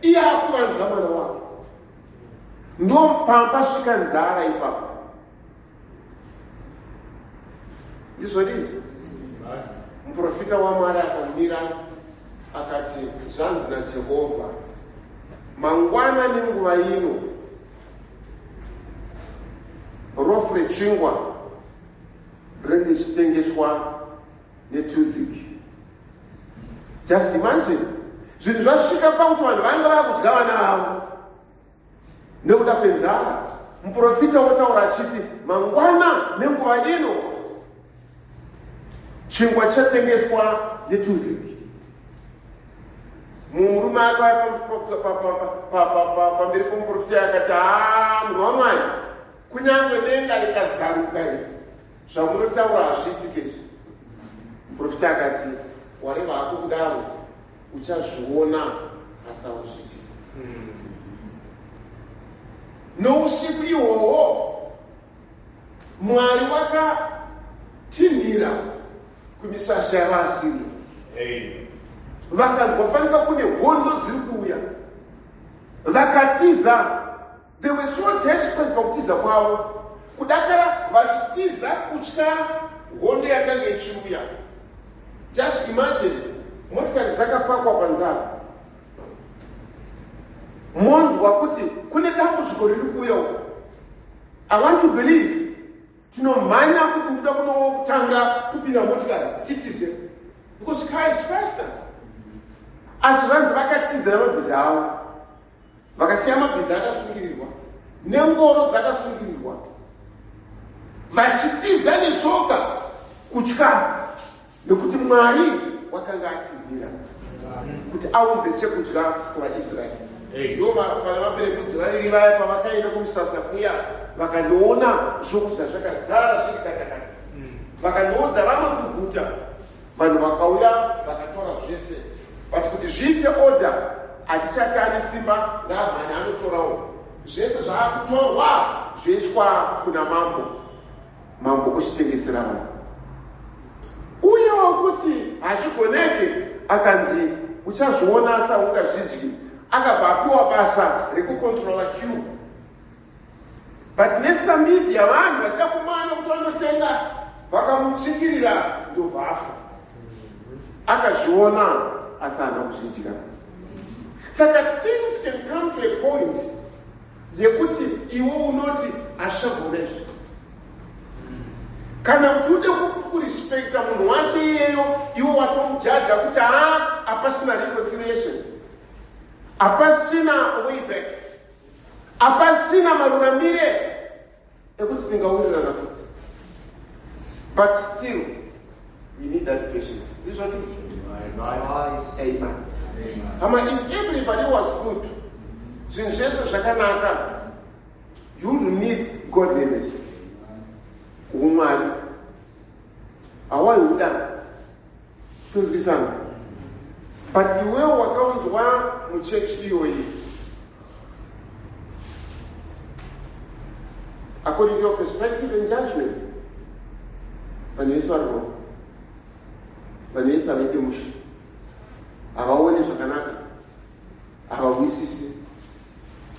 iye akuvanza mwana wako. Ndo pampasvika nzara ipapo. Ndizvodii? Muprofita waMwari akamira akati, zvanzi naJehovha, mangwana nenguva ino rofu rechingwa rinenge richitengeswa netuziki. Just imagine, zvinhu zvasvika pakuti vanhu vanga vakudya vana vavo nekuda kwenzara. Muprofita otaura achiti mangwana nenguva ino chingwa chatengeswa netuziki. Murume akauya pamberi pomuprofita akati, munhu waMwari, kunyange denga rikazaruka iri, zvamunotaura hazviitike. Muprofita akati, wareva hako kudaro uchazviona asi hauzviti. Nousiku ihwohwo Mwari wakatinhira kumisasha yavaAsiria. Vakanzwa fanika kune hondo dziri kuuya, vakatiza. They were so desperate pakutiza kwavo, kudakara vachitiza kutya hondo yakanga ichiuya. Just imagine, motikari dzakapakwa panzara, monzwa kuti kune dambudziko riri kuuya uko. I want to believe tinomhanya kuti ndoda kunotanga kupinda motikari titize, because car is faster. Asi zvanzi vakatizira mabhiza avo, vakasiya mabhiza akasungirirwa nengoro dzakasungirirwa, vachitiza netsoka kutya, nekuti Mwari wakanga atindira kuti aunze chekudya kuvaIsraeri. Ndo pana vaperekedzi vaviri vaya pavakaenda kumusasa kuya vakandoona zvokudya zvakazara zviri katakata, vakandoudza vamwe kuguta, vanhu vakauya vakatora zvese, vati kuti zviite order, hatichati ane simba ngaamhanya anotorawo zvese zvaakutorwa zvoiswa kuna mambo uchitengesera vanhu. Uyewo kuti hazvigoneke, akanzi uchazviona saungazvidyi, akabva apiwa basa rekukontrola queue. But nesta media vanhu vachida kumanya kuti vanotenga, vakamuchikirira ndobvafa. Akazviona asi haana kuzvidya. Saka things can come to a point yekuti iwe unoti hazvichagonezve. Kana kuti ude kurespekta munhu wacho iyeyo, iwe watomujaja kuti hapasina reconciliation, hapasina way back, hapasina maruramire ekuti tingawirirana futi. But still, you need that patience. This one, amen. If everybody was good, zvinhu zvese zvakanaka, you would need godliness. Umwari hawaiuda tunzwisana. But iwewe wakaunzwa muchechi iyoyi, according to your perspective and judgment, vanhu vese vari wrong, vanhu vese havaite musha, havaone zvakanaka, havawisisi.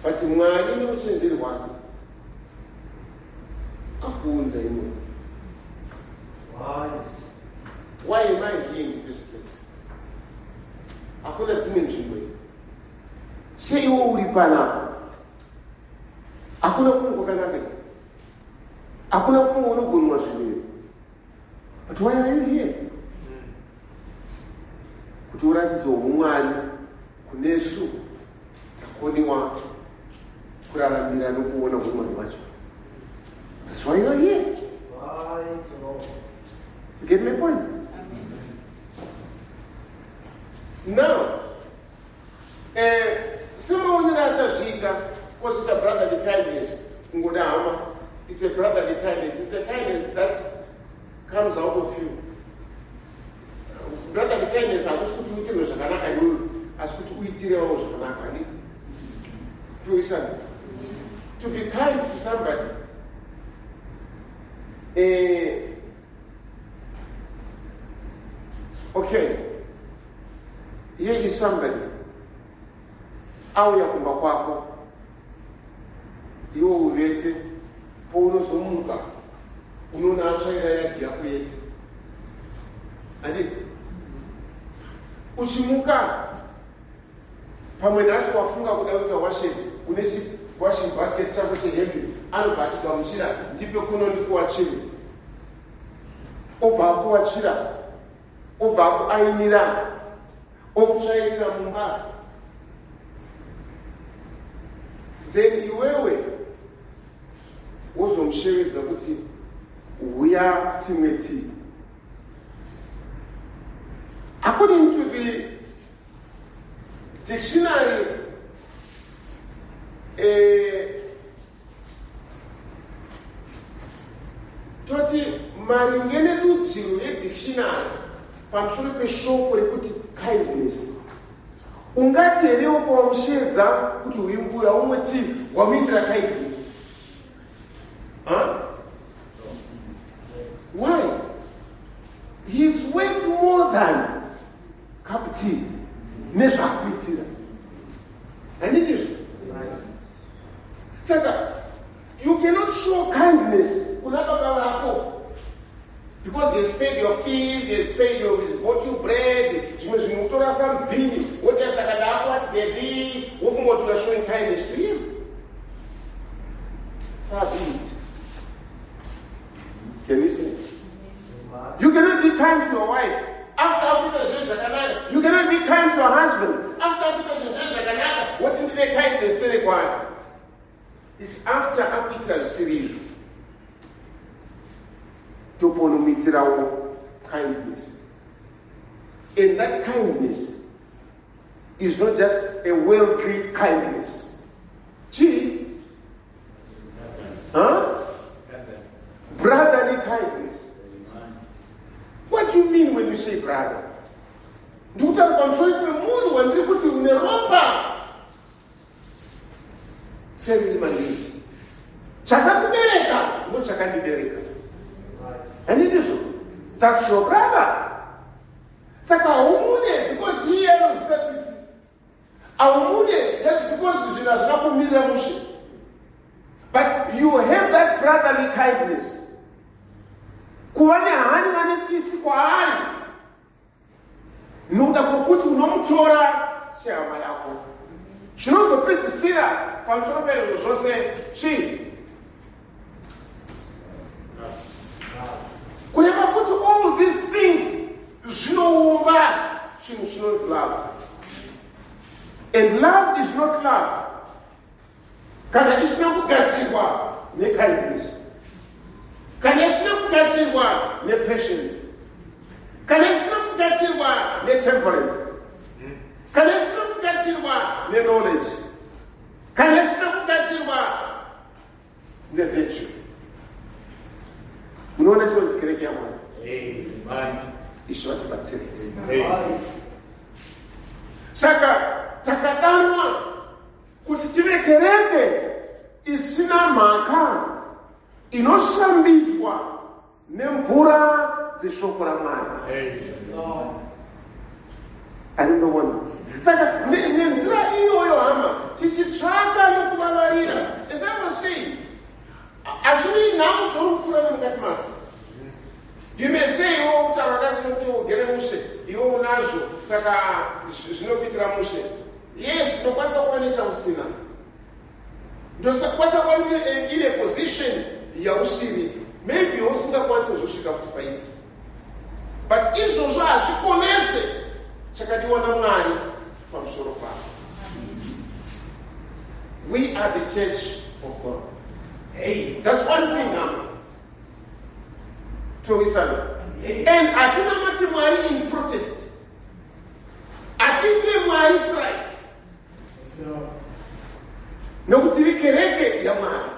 But Mwari neuchenjeri hwake akuunza imwe. Why am I here in the first place? Hakuna dzimwe nzvimbo iyi. Sei iwe uri panapa? Hakuna kumwe kwakanaka here. Hakuna kumwe unogonwa zvimwe. But why are you here? Kuti uratidze umwari kunesu takoniwa kuraramira nokuona umwari wacho. That's why you're here. You get my point? Now, simaonera atazviita kwazita brotherly kindness kungoda hama. It's a brotherly kindness. It's a kindness that comes out of you. Brotherly kindness hakusi kuti uitirwe zvakanaka iwewe, asi kuti uitire vamwe zvakanaka. To be kind to somebody. Okay, here is somebody auya kumba kwako, iwe uvete pounozomuka unoona atsvaira yadhi yako yese, handiti? Uchimuka pamwe nhasi wafunga kuda kuita washing, une washing basket chako chehembe, anobva achigamuchira ndipe kuno ndikuwachiri, obva akuwachira, obva akuainira, okutsvairira mumba. Then iwewe wozomushevedza kuti uya timwe tii. According to the dictionary, toti maringe nedudziro yedictionary pamusoro peshoko rekuti kindness, ungati herewo pawamushedza kuti uimbuya umwe tii wamuitira kindness? Why? He is worth more than cup tea nezvakuitira. Handiti? Saka, you cannot show kindness kuna baba vako because he has paid your fees, he has paid your, he's bought you bread, zvimwe zvimutora some bini, woti saka ndako ati dedi, wofunga you are showing kindness to him. Far be it. Can you see? You cannot be kind to your wife. You cannot be kind to your husband. What is the kindness they require? It's after arbitral series to ponomitira kindness. And that kindness is not just a worldly kindness. Gee, brotherly kindness. What do you mean when you say brother? Do that's your brother. Because he just because he does not. But you have that brotherly kindness. Nuda pokuti unomutora chama yako. Chinozopedzisira pamusoro pezvo zvose chii? Kureva kuti all these things zvinoumba chinhu chinonzi love. And love is not love kana isina kugadzirwa nekindness, kana isina kugadzirwa nepatience, kana isina kugadzirwa netemperance, kana isina kugadzirwa neknowledge, kana isina kugadzirwa nevirtue. Munoona chinonzi kereke yaMwari. Amen. Ishe vatibatsire. Amen. Saka takadanwa kuti tive kereke isina mhaka, inoshambidzwa nemvura dzeshoko raMwari. Arindoona. Saka nenzira iyoyo hama tichitsvaka nokuvavarira. As I was saying, ashuri namu dzori kupfuura nemukati mako. You may say, oh, tarakasinokuti ugere mushe, iwo unazvo, saka zvinokuitira mushe. Yes, ndokwanisa kuva nechausina. Ndokwanisa kuva in a position yausiri. Maybe usingakwanisa kuzosvika kuti pairi. But izvozvo hazvikonese chakadiwa naMwari pamusoro pavo. We are the church of God. Hey, that's one thing now. And atina mati Mwari in protest. Atine Mwari strike. Nokuti kereke ya Mwari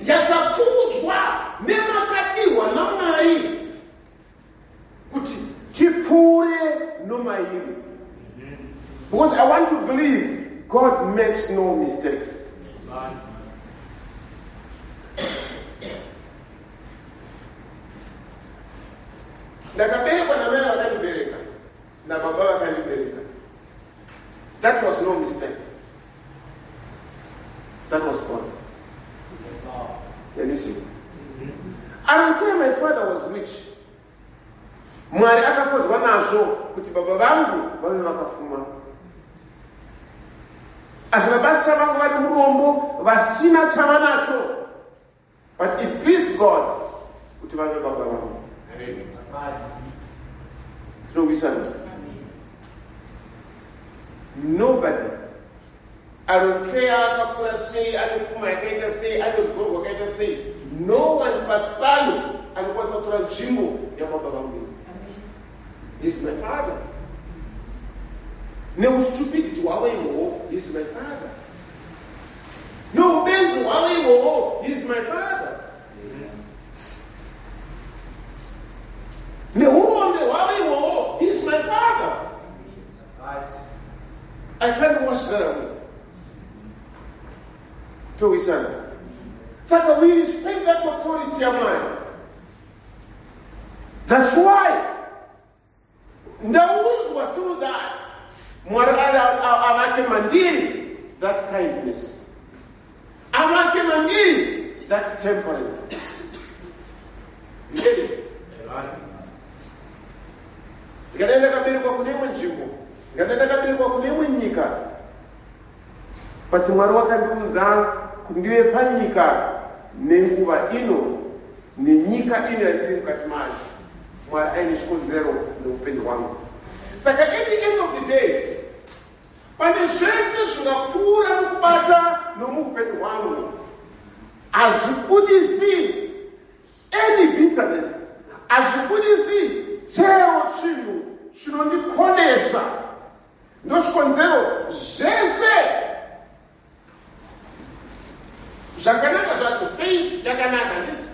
yakapfudzwa nemakadiwa naMwari kuti tipfuure nomairi. Because I want to believe God makes no mistakes. Ndakaberekwa namai vakandibereka nababa vakandibereka. That was no mistake. That was God. Can you see? I don't care my father was rich. Mwari akafadzwa nazvo kuti baba vangu vave vakafuma. Azvina basa vangu vari murombo vasina chavanacho. But it pleased God kuti vave baba vangu. Nobody. I don't care akakura sei, anefuma yakaita sei, anezorwa yakaita sei. No one pasi pano anokwanisa kutora nzvimbo yababa vangu. He's my father. No stupidity hwavo ihwohwo, he's my father. No ubenzi hwavo ihwohwo, he's my father. Neurombe hwavo ihwohwo, he's my father. I can't wash that away. So we respect that authority of mine. That's why the wolves were through that. That kindness. That temperance. You get it? Ngadaenda kaberekwa kune imwe nzvimbo, ngadaenda kaberekwa kune imwe nyika, But Mwari wakandiudza kuti ndive panyika nenguva ino nenyika ino yandiri mukati mayo. Mwari aine chikonzero neupenyu hwangu. Saka at the end of the day, pane zvese zvingapfuura mukubata nomuupenyu hwangu, hazvibudisi any bitterness, hazvibudisi chero chinhu chinondikonesa. Ndochikonzero zvese zvakanaka zvacho. Faith yakanaka nditi,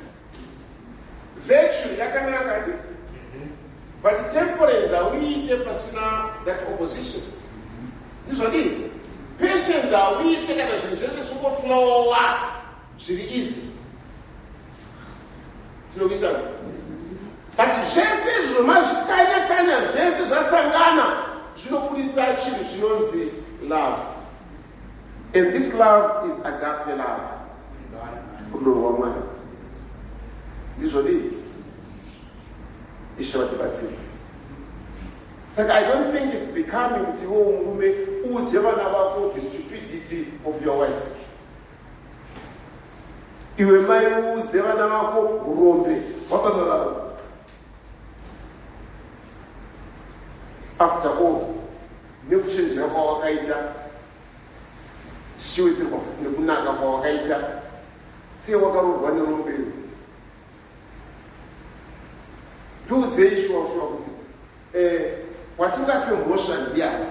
virtue yakanaka nditi, but temperance hauiite pasina that opposition. Ndizvodii? Patience hauiite kana zvinhu zvese zvingoflowa zviri easy. Tinovisana. But zvese zvomazvikanya-kanya zvese zvasangana zvinobudisa chinhu chinonzi love. And this love is agape love. Rudo rwaMwari. Ndizvodii? Ishe vatibatsire. Saka I don't think it's becoming kuti iwe murume udye vana vako the stupidity of your wife. Iwe mai udze vana vako urombe wababa vavo. After all, nekuchenjera kwawakaita, chiwetirwa nekunaka kwawakaita, sei wakarorwa nerombe. Ndiudzei shuwa kuti watingape mhosva ndiani?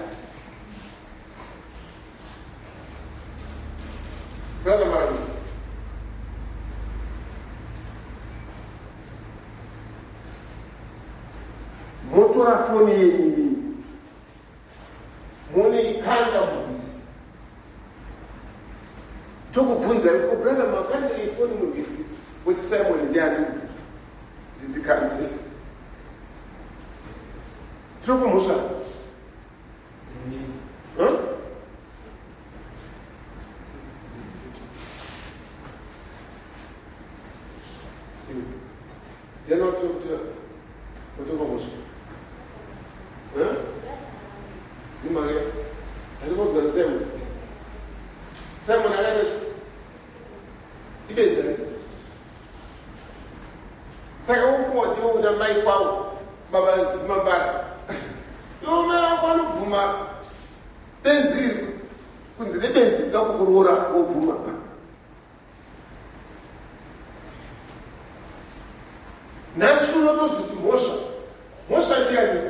Brother Maravitsi, motora foni yenyu munoikanda murwizi, tokubvunza ko brother makandire foni murwizi, kuti Simon ndianidzi ndikandi tinokumhosva. Ndinotokumhosva nimake andikogara Simon akaita ibenzere. Saka ufunga kuti iwe una mai kwavo baba dzimambara yomera kwanobvuma benzi kunzi nebenzi rida kukurora wobvuma. Nhasi unotozoti mhosva ndiani?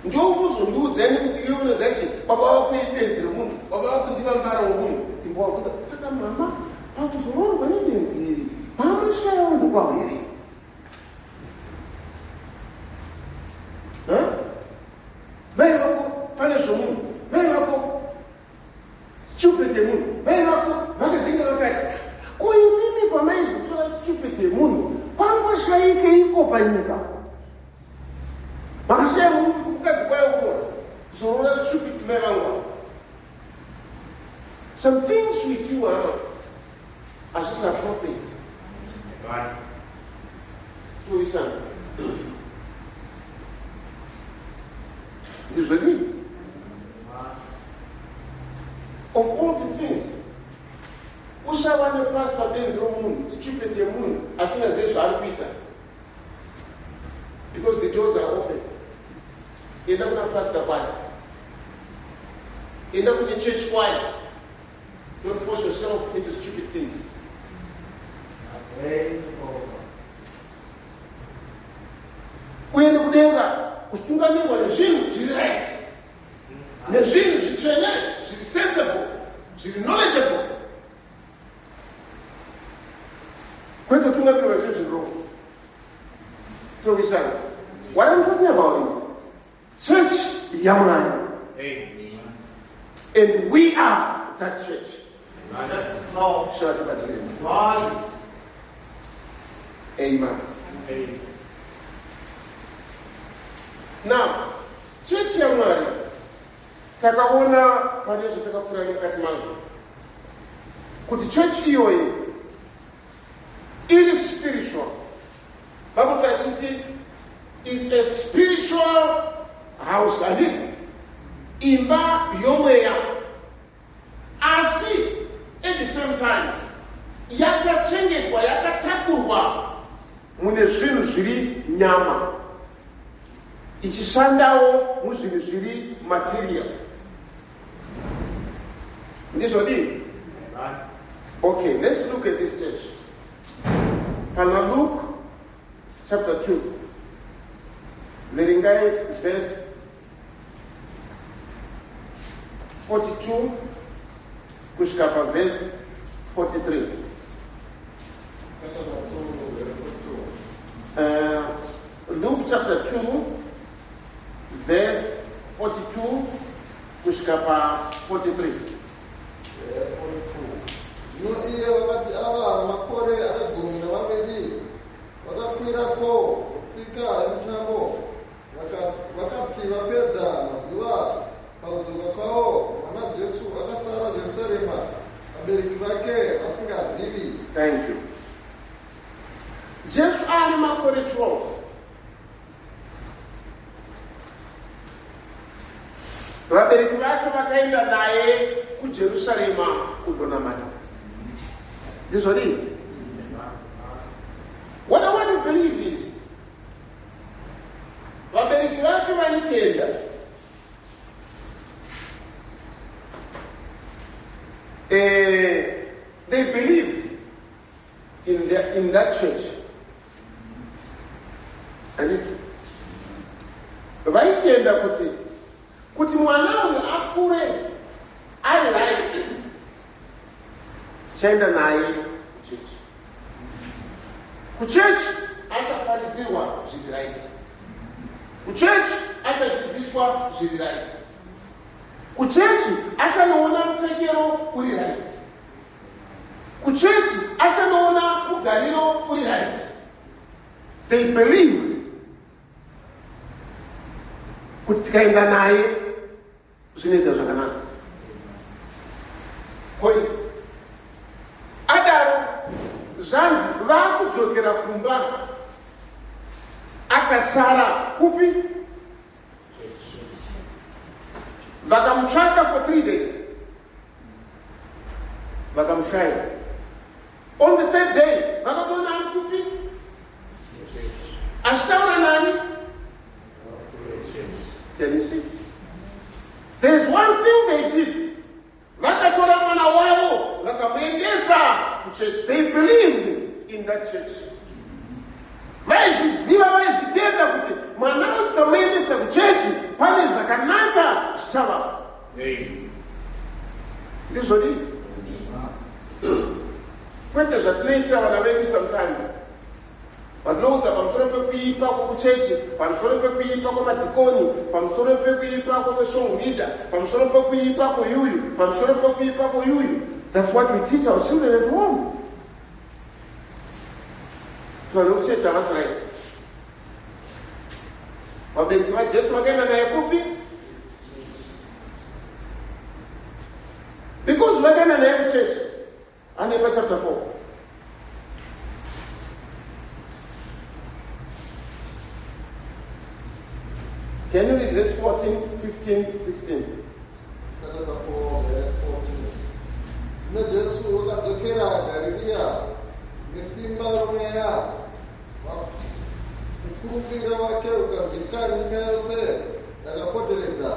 Ndokuzondiudzani kuti iwe unozachi baba wako ibenzi remunhu, baba wako ndivambara womunhu. Imbowabvunza, saka mama pakuzororwa nebenzi iri pamashaya vanhu kwavo here? Mai vako pane zvomunhu, mai vako stupid yemunhu, mai vako vakazinga vakati ko imimi pamaizotora stupid yemunhu pangoshaike iko panyika. Makashaya mukadzi kwayo kuona zorora stupid mai vangu. Some things we do are just appropriate. Right. To his son. This will be. Of all the things, Ushawana pastor Ben Romun, stupid moon, as soon as they shall Peter. Because the doors are open. You don't have pastor why. You don't need church why. Don't force yourself into stupid things. Kuenda kudenga kutungamirwa nezvinhu zviri right, nezvinhu zvichena, zviri sensible, zviri knowledgeable. Kwete kutungamirwa nezvinhu zviri wrong. Togisana. What I'm talking about is church yaMwari. Amen. And we are that church. Yes. Amen. Amen. Now, church yaMwari takaona pane zvatakapfuura mukati mazvo kuti church iyoyi iri spiritual. Bible rachiti a spiritual house. I did. Imba yomweya. Asi, at the same time, yakachengetwa, yakatakurwa mune zvinhu zviri nyama, ichishandawo muzvinhu zviri material. Ndizvodi? Okay, let's look at this church. Pana Luke chapter 2. Verengai verse 42 kusvika verse 43. Luke chapter 2 verse 42 kusvika 43. Verse 42. Zvino iye vakati ava makore akagumi navaviri vakakwirako tsika yemutambo vakati vapedza mazuva pakudzoka kwavo mwana Jesu akasara Jerusarema vabereki vake vasingazivi. Thank you. Jesu ari makore 12. Vabereki vake vakaenda naye kuJerusarema kundonamata. This what it. What I want to believe is, vabereki vake vaitenda, they believed in that church, and it vaitenda kuti mwana uyu akure ari right, chaenda naye kuchechi achaparidzirwa zviri right, kuchechi achadzidziswa zviri right, kuchechi achanoona mupfekero uri right, kuchechi achanoona mugariro uri right. They believe kuti tikaenda naye zvinoita zvakanaka. Point. Adaro zvanzi vakudzokera kumba, akasara kupi? Vakamutsvaka for 3 days, vakamushaya. On the 3rd day vakatoona ari kupi? Achitaura nani? Can you see? There's one thing they did. Vakatora mwana wavo vakamuendesa kuchurch. They believed in that church. Vaizviziva, vaizvitenda kuti mwana tikamuendesa kuchechi pane zvakanaka zvichava. Ndizvodi? Kwete zvatinoitira vana vedu sometimes. Vanoudza pamusoro pekuipa kwekuchechi, pamusoro pekuipa kwemadhikoni, pamusoro pekuipa kwemeshongurida, pamusoro pekuipa kweyuyu, pamusoro pekuipa kweyuyu. That's what we teach our children at home. Vanokuchechi havasi right. Vabereki vaJesu vakaenda naye kupi? Because vakaenda naye kuchechi. Anepa chapter 4. Can you read verse 14, 15, 16? Chapter 4, verse 14. Zvino Jesu vakadzokera Garirea nesimba romweya, mukurumbira wake ukabvika nyika yose yakapoteredza.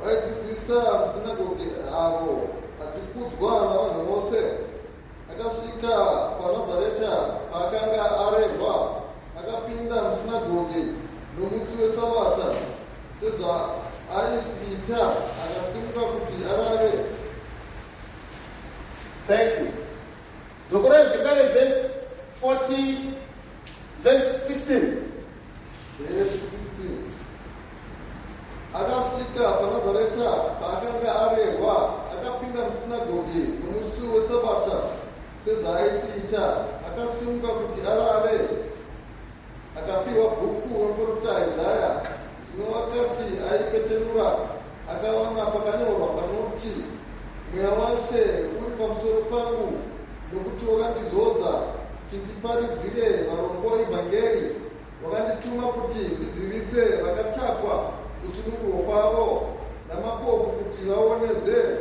Vaidzidzisa musinagoge avo achikudzwa navanhu vose. Akasvika paNazareta paakanga arerwa, akapinda musinagoge nomusi weSabata, sezvaaisiita, akasimuka kuti arare. Thank you. Zokora zvekare verse 40, verse 16. Verse 16. Akasvika paNazareta paakanga arerwa, akapinda musinagoge nomusi weSabata, sezvaaisiita, akasimuka kuti arare. Akapiwa bhuku romuprofita Isaya, zvino wakati aipetenura, akawana pakanyorwa panoti, mweya washe uri pamusoro pangu, nokuti wakandizodza kuti ndiparidzire varombo evhangeri, wakandituma kuti ndizivise vakachapwa kusununguka kwavo namapofu kuti vaonezve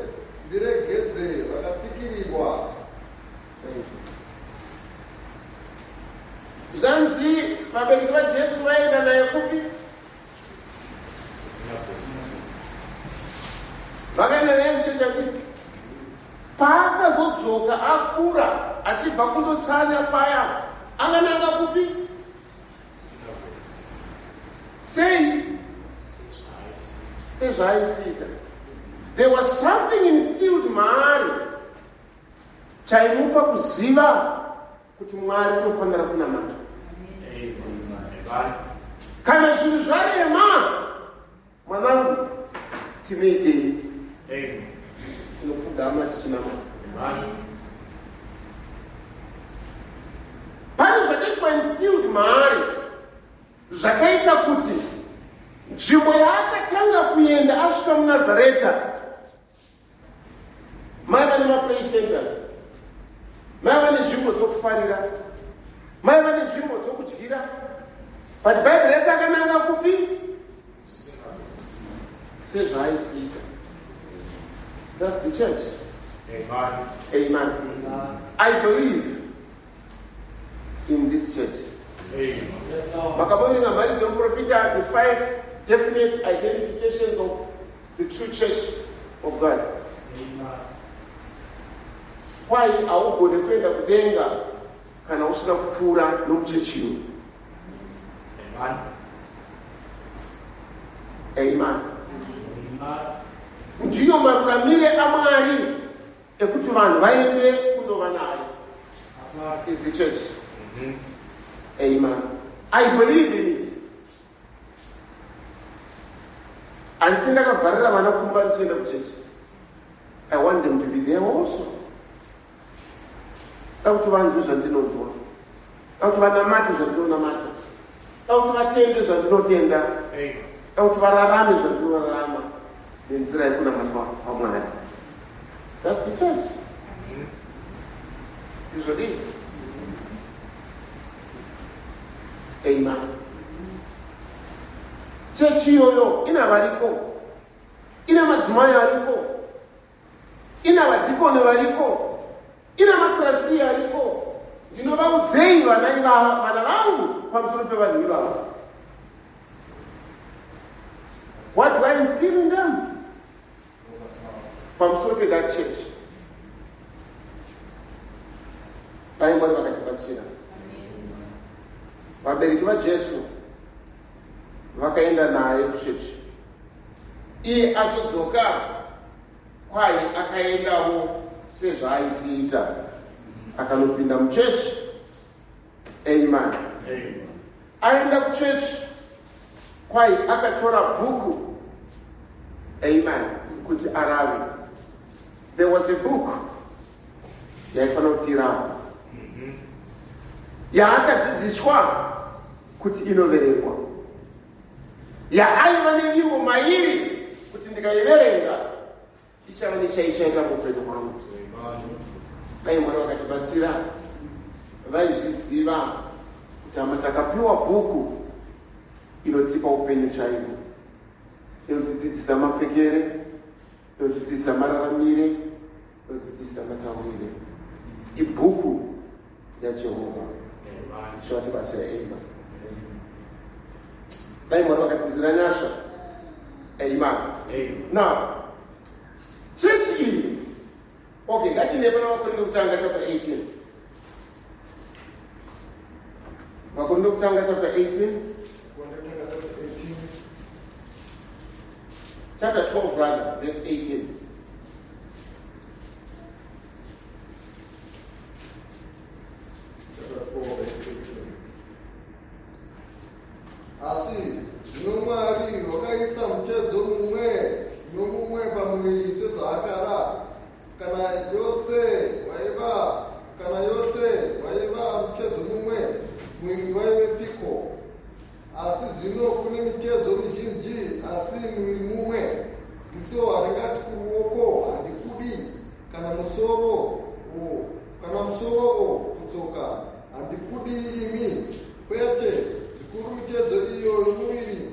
ndiregedze vakatsikirirwa. Zvanzi vabereki vaJesu vaenda naye kupi? Vakaenda naye kuchechakiti. Paakazodzoka akura achibva kundotsanya paya, angananga kupi? Sei sezvaaisiita. There was something instilled maari chaimupa kuziva kuti Mwari unofanira kunamata. Kana zvinhu zvarema, mwanangu, tinoitei? Tinofugama tichinamata. Pane zvakaitwa instilled maari zvakaita kuti nzvimbo yaakatanga kuenda asvika muNazareta maiva nemaplay centers, maiva nenzvimbo dzokufarira, maiva nenzvimbo dzokudyira. But Bible rati akananga kupi? Sezvaaisiita. That's the church. Amen. Amen. I believe in this church. Makaboni ngamari zomprofita the 5 definite identifications of the true church of God. Kwai augone kuenda kudenga kana usina kupfuura nomuchechiyo. Amen. Ndiyo maruramire aMwari ekuti vanhu vaende kundova naye. Is the church. Amen. I believe in it. And sindakavharira vana kumba ndichienda kuchechi. I want them to be there also. Kuti vanzwe zvandinonzwa, kuti vanamate zvandinonamata, kuti vatende zvandinotenda, kuti vararame zvandinorarama nenzira yekunamatwa kwaMwari. That's the church. Izvodii? Amen. Chechi iyoyo ina variko, ina madzimai ariko, ina vadhikoni variko, ina matrasti ariko. Ndinovaudzei vana vangu pamusoro pevanhu ivavo. What do I instill in them? Pamusoro that church. Dai Mwari vakatibatsira. Vabereki vaJesu vakaenda naye kuchechi. Iye azodzoka kwai akaendawo sezvaaisiita, akanopinda muchechi. Amen. Aenda kuchechi kwai akatora bhuku. Amen. Kuti arave. There was a book yaifanira kuti irava, yaakadzidziswa kuti inoverengwa, yaaiva nenyimbo mairi kuti ndikaiverenga ichava nechaishaita muupenyu hwangu. Dai Mwari vakatibatsira vaizviziva kuti hama takapiwa bhuku inotipa upenyu chaihwo, inotidzidzisa mapfekere, inotidzidzisa mararamire, inotidzidzisa mataurire. Ibhuku yaJehovha. Zvatibatsira. Amen. Dai Mwari vakatidzira nyasha. Amen. Now, church iyi, okay, ngatiende pana Vakorintho kutanga chapter 18. Vakorintho kutanga chapter 18. Chapter 12 rather, verse 18. Chapter 12, verse 18. Asi, zvino Mwari wakaisa mutezo mumwe nomumwe pamuviri sezvaakada. Kana yose waiva mutezo mumwe, muviri waive piko. Asi zvino kune mitezo mizhinji, asi muviri mumwe. Iso haringati kuruoko handikudi, kana musoro kutsoka handikudi imi, kwete zvikuru mitezo iyo yomuviri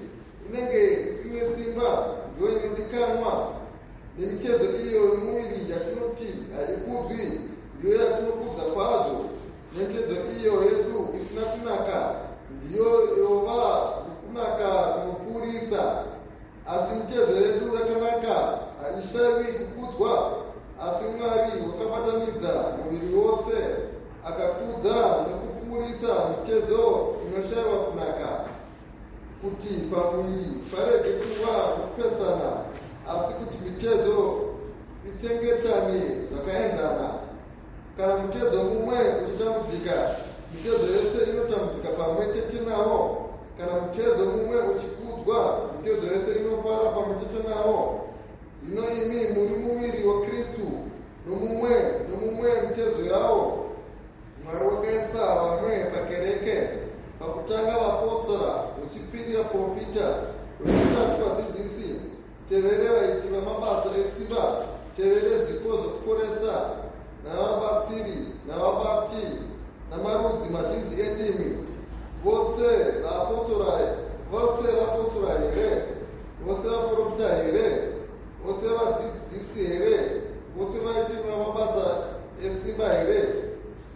inenge sine simba ndiyo inodikanwa, nemitezo iyo yomuviri yatinoti haikudzwi ndiyo yatinokudza kwazvo, nemitezo iyo yedu isina kunaka ndiyo yova kunaka kunopfuurisa. Asi mitezo yedu yakanaka haishayiwi kukudzwa, asi Mwari wakabatanidza muviri wose akakudza nekupfuurisa mitezo inoshayiwa kunaka, kuti pamuviri parege kuva kupesana, asi kuti mitezo ichengetane zvakaenzana. Kana mutezo mumwe uchitambudzika, mitezo yose inotambudzika pamwe chete nawo. Kana mutezo mumwe uchikudzwa, mitezo yose inofara pamwe chete nawo. Zvino imi muri muviri waKristu, nomumwe mitezo yawo. Mwari wakaisa vamwe pakereke, pakutanga vapostora, wechipiri vaprofita, wechitatu vadzidzisi, tevere vaiti vamabasa esimba, tevere zvipo zvokuporesa, navabatsiri, navabati, namarudzi mazhinji endimi. Vose vapostora here, vose vaprofita here, vose vadzidzisi here, vose vaiti vamabasa esimba here,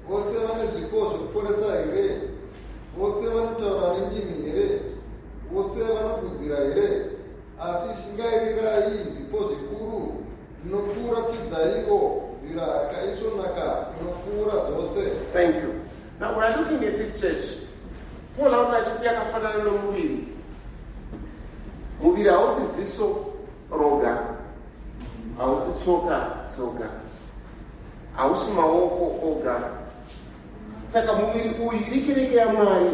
vose vane zvipo zvokuporesa here, vose vanotaura nendimi here, vose vanodudzira here. Asi shingairirai zvipo zvikuru zvinopfuuratidzaivo nzira yakaisvonaka inopfuura dzose. Thank you. Now we are looking at this church. Paul achiti yakafanana nomuviri. Muviri hausi ziso roga, hausi tsoka tsoga, hausi maoko oga. Saka muviri uyu ikereke yaMwari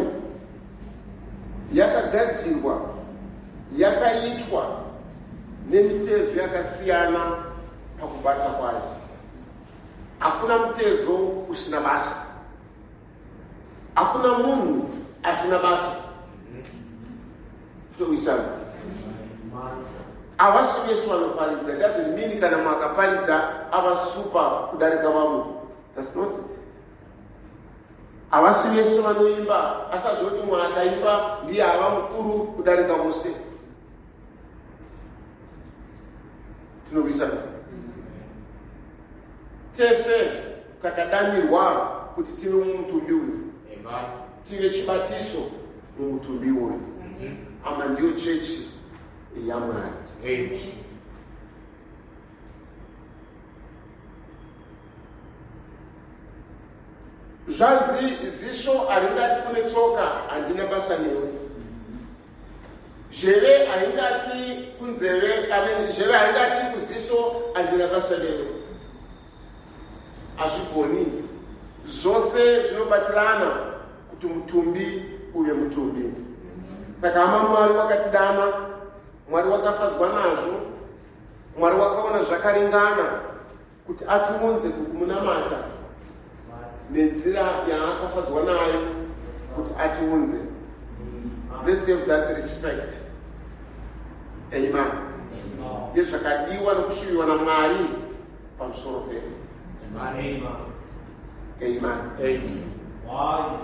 yakagadzirwa, yakaitwa nemitezo yakasiyana pakubata kwayo. Hakuna mutezo usina basa, hakuna munhu asina basa. Towisana avasi vese vanoparidza. Doesn't mean kana mwakaparidza ava super kudarika vamwe. That's not it. Avasi vese vanoimba asazoti mumwe akaimba ndiye ava mukuru kudarika vose. Tinowisana. Tese takadanirwa kuti tive mumutumbi uyu, tive chibatiso mumutumbi uyu. Ama ndiyo chechi yaMwari. Amen. Zvanzi ziso haringati kune tsoka handina basa newe. Zheve haingati kunzeve, zheve haingati kuziso handina basa newe. Hazvigoni. Zvose zvinobatirana kuti mutumbi uye mutumbi. Saka hama Mwari wakatidana, Mwari wakafadzwa nazvo, Mwari wakaona zvakaringana kuti atiunze kumunamata nenzira yaakafadzwa nayo kuti atiunze. Let's have that respect. Amen. Yezvakadiwa nokushuviwa naMwari pamusoro pedu. Amen. Amen. Amen.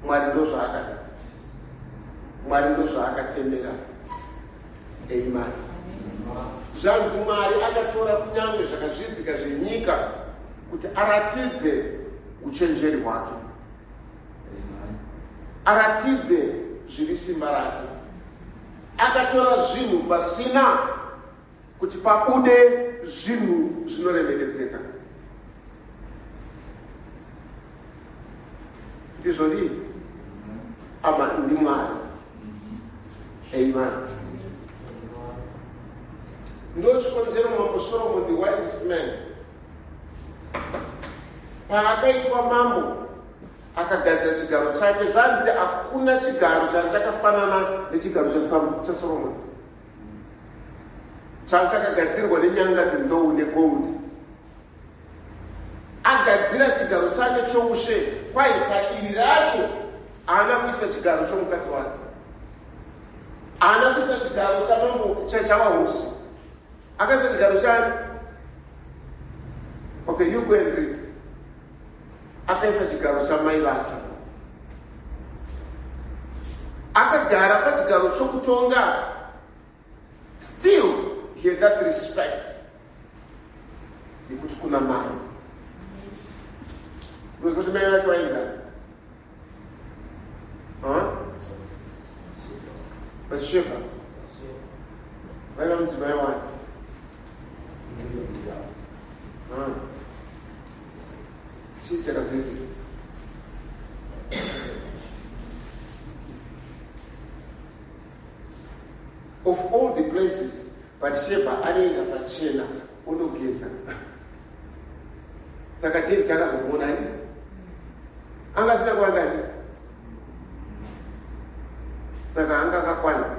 Mwari ndozvaakada. Mwari ndozvaakatendera. Amen. Zvanzi Mwari akatora kunyange zvakazvidzika zvenyika kuti aratidze uchenjeri hwake, aratidze zviri simba rake. Akatora zvinhu pasina kuti pabude zvinhu zvinoremekedzeka. Ndizvo ndii? Ama ndi Mwari. Amen. Ndochikonzero mambo Solomon, the wisest man, paakaitwa mambo akagadzira chigaro chake. Zvanzi hakuna chigaro chakafanana nechigaro chaSolomon, chakagadzirwa nenyanga dzenzou negold. Agadzira chigaro chake choushe, kwai padivi racho haana kuisa chigaro chomukadzi wake, haana kuisa chigaro chamambo chavahosi. Akaisa chigaro chani? Okay, you go and read. Akaisa chigaro chamai vake. akagara pachigaro chokutonga, still he had that respect. Nekuti kuna mai. Unozoti mai vake vainzani? Bathsheba. Vaiva mudzimai wani. Chii chakazoitika? Of all the places, Bathsheba anoenda pachena unogeza. Saka David akazomuona ani? Angasina kuwanda ani? Saka anga akakwana.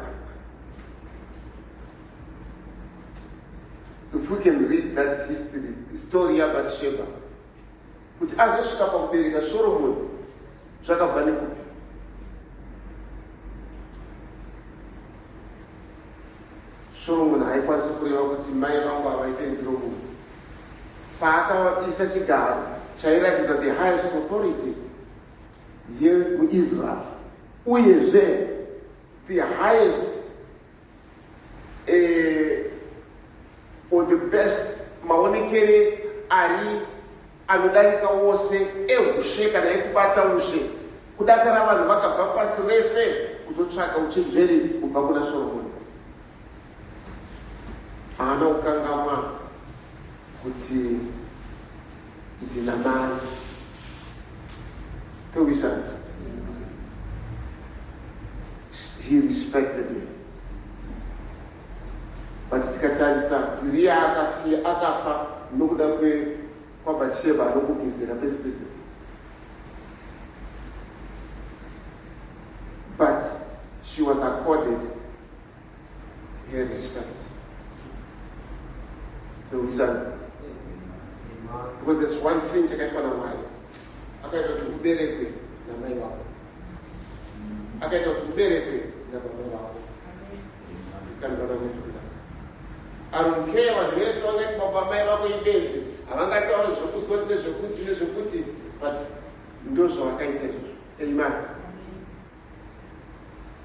If we can read that history, the story about Bathsheba, kuti azosvika pakubereka Solomon, zvakabva nekupi? Solomon haikwanisa kureva kuti mai vangu havaipenzero munhu. Paakaisa chigaro chairatidza the highest authority yemuIsrael, uyezve the highest or the best maonekere ari anodarika wose eushe kana ekubata ushe, kudakara vanhu vakabva pasi rese kuzotsvaka uchenjeri kubva kuna Solomon. Haana kukangama kuti ndina mai. Towisana. He respected him. But tikatarisa Uria akafa nokuda kwa Bathsheba nokugezera pese pese. But she was accorded her respect. Towisana. Because there's one thing chakaitwa na mai. Akaitwa kuti uberekwe na mai wako. Akaitwa kuti uberekwe na baba wako. Kana kana mfundisa. Arumke vanhu vese vangati baba mai vako ibenzi. Havangataura zvokuzoti nezvokuti, but ndozvo vakaita izvozvo. Amen.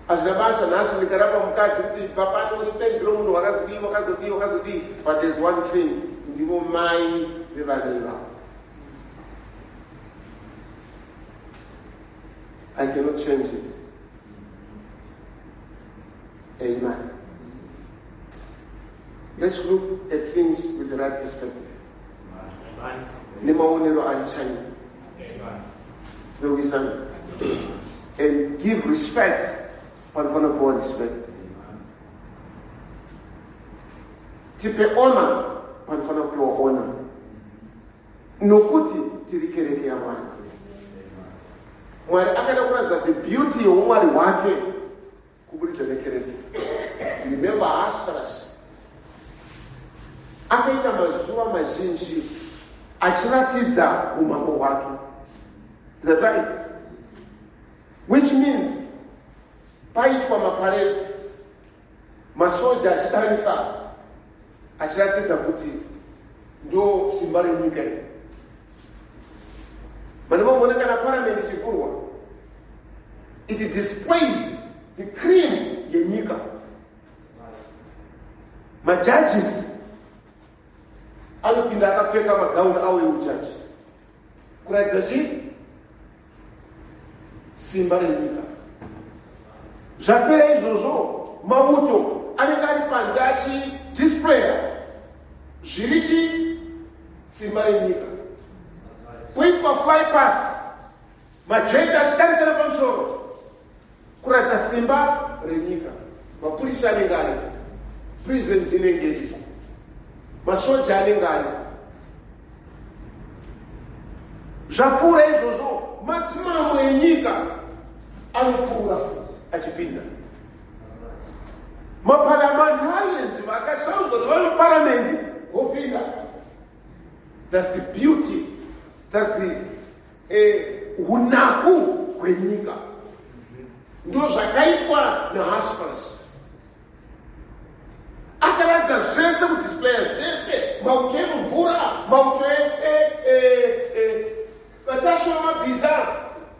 Hazvina basa nhasi ndikarapa mukati kuti papa uri benzi romunhu wakazodii. But there's one thing, ndivo mai vevana ivavo. I cannot change it. Amen. Let's look at things with the right perspective. Nemaonelo alichanya. Amen. And give respect, panfanapoa respect. Tipe honor, panfanapoa honor. Nokuti tirikereke amani. Mwari akada kuratidza the beauty yeumwari hwake kubudikidza nekereke. Remember Asperus. Akaita mazuva mazhinji achiratidza umambo hwake. Is that right? Which means paitwa maparade, masoja achidarika achiratidza kuti ndo simba renyika iyi. Manimamona kana parliament ichivhurwa, it displays the cream yenyika. Majudges anopinda akapfeka magauni awo eujaji kuratidza chii? Simba renyika. Zvapera izvozvo mauto anenge ari panze achidisplaya zviri chii? Simba renyika. Kuitwa fly past, majoint achidarikana pamusoro kuratidza simba renyika. Mapurisa anenge aripo, prisons inenge iripo, masoja anenge aripo. Zvapfuura izvozvo maximum yenyika anopfuura futi achipinda. Maparliamentarians vakashaudzwa kuti vari muparliament vopinda. That's the beauty. That's the unaku hwenyika. Ndo zvakaitwa naAsperus. Akaratidza zvese kudisplaya zvese, mauto emumvura, mauto vatashuva mabhiza,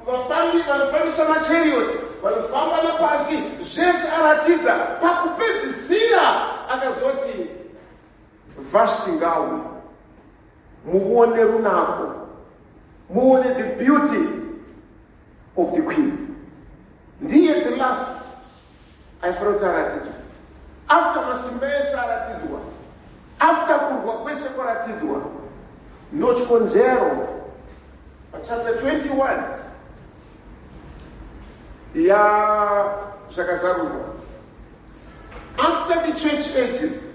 vafambi vanofambisa machariot, vanofamba napasi zvese aratidza pakupedzisira akazoti vhashti ngawe muone runako, muone the beauty of the queen. Ndiye the last aifanira kuti aratidzwa. After masimba ese aratidzwa, after kurwa kwese kwaratidzwa, nochikonzero chapter 21 ya zvakazarurwa. After the church ages,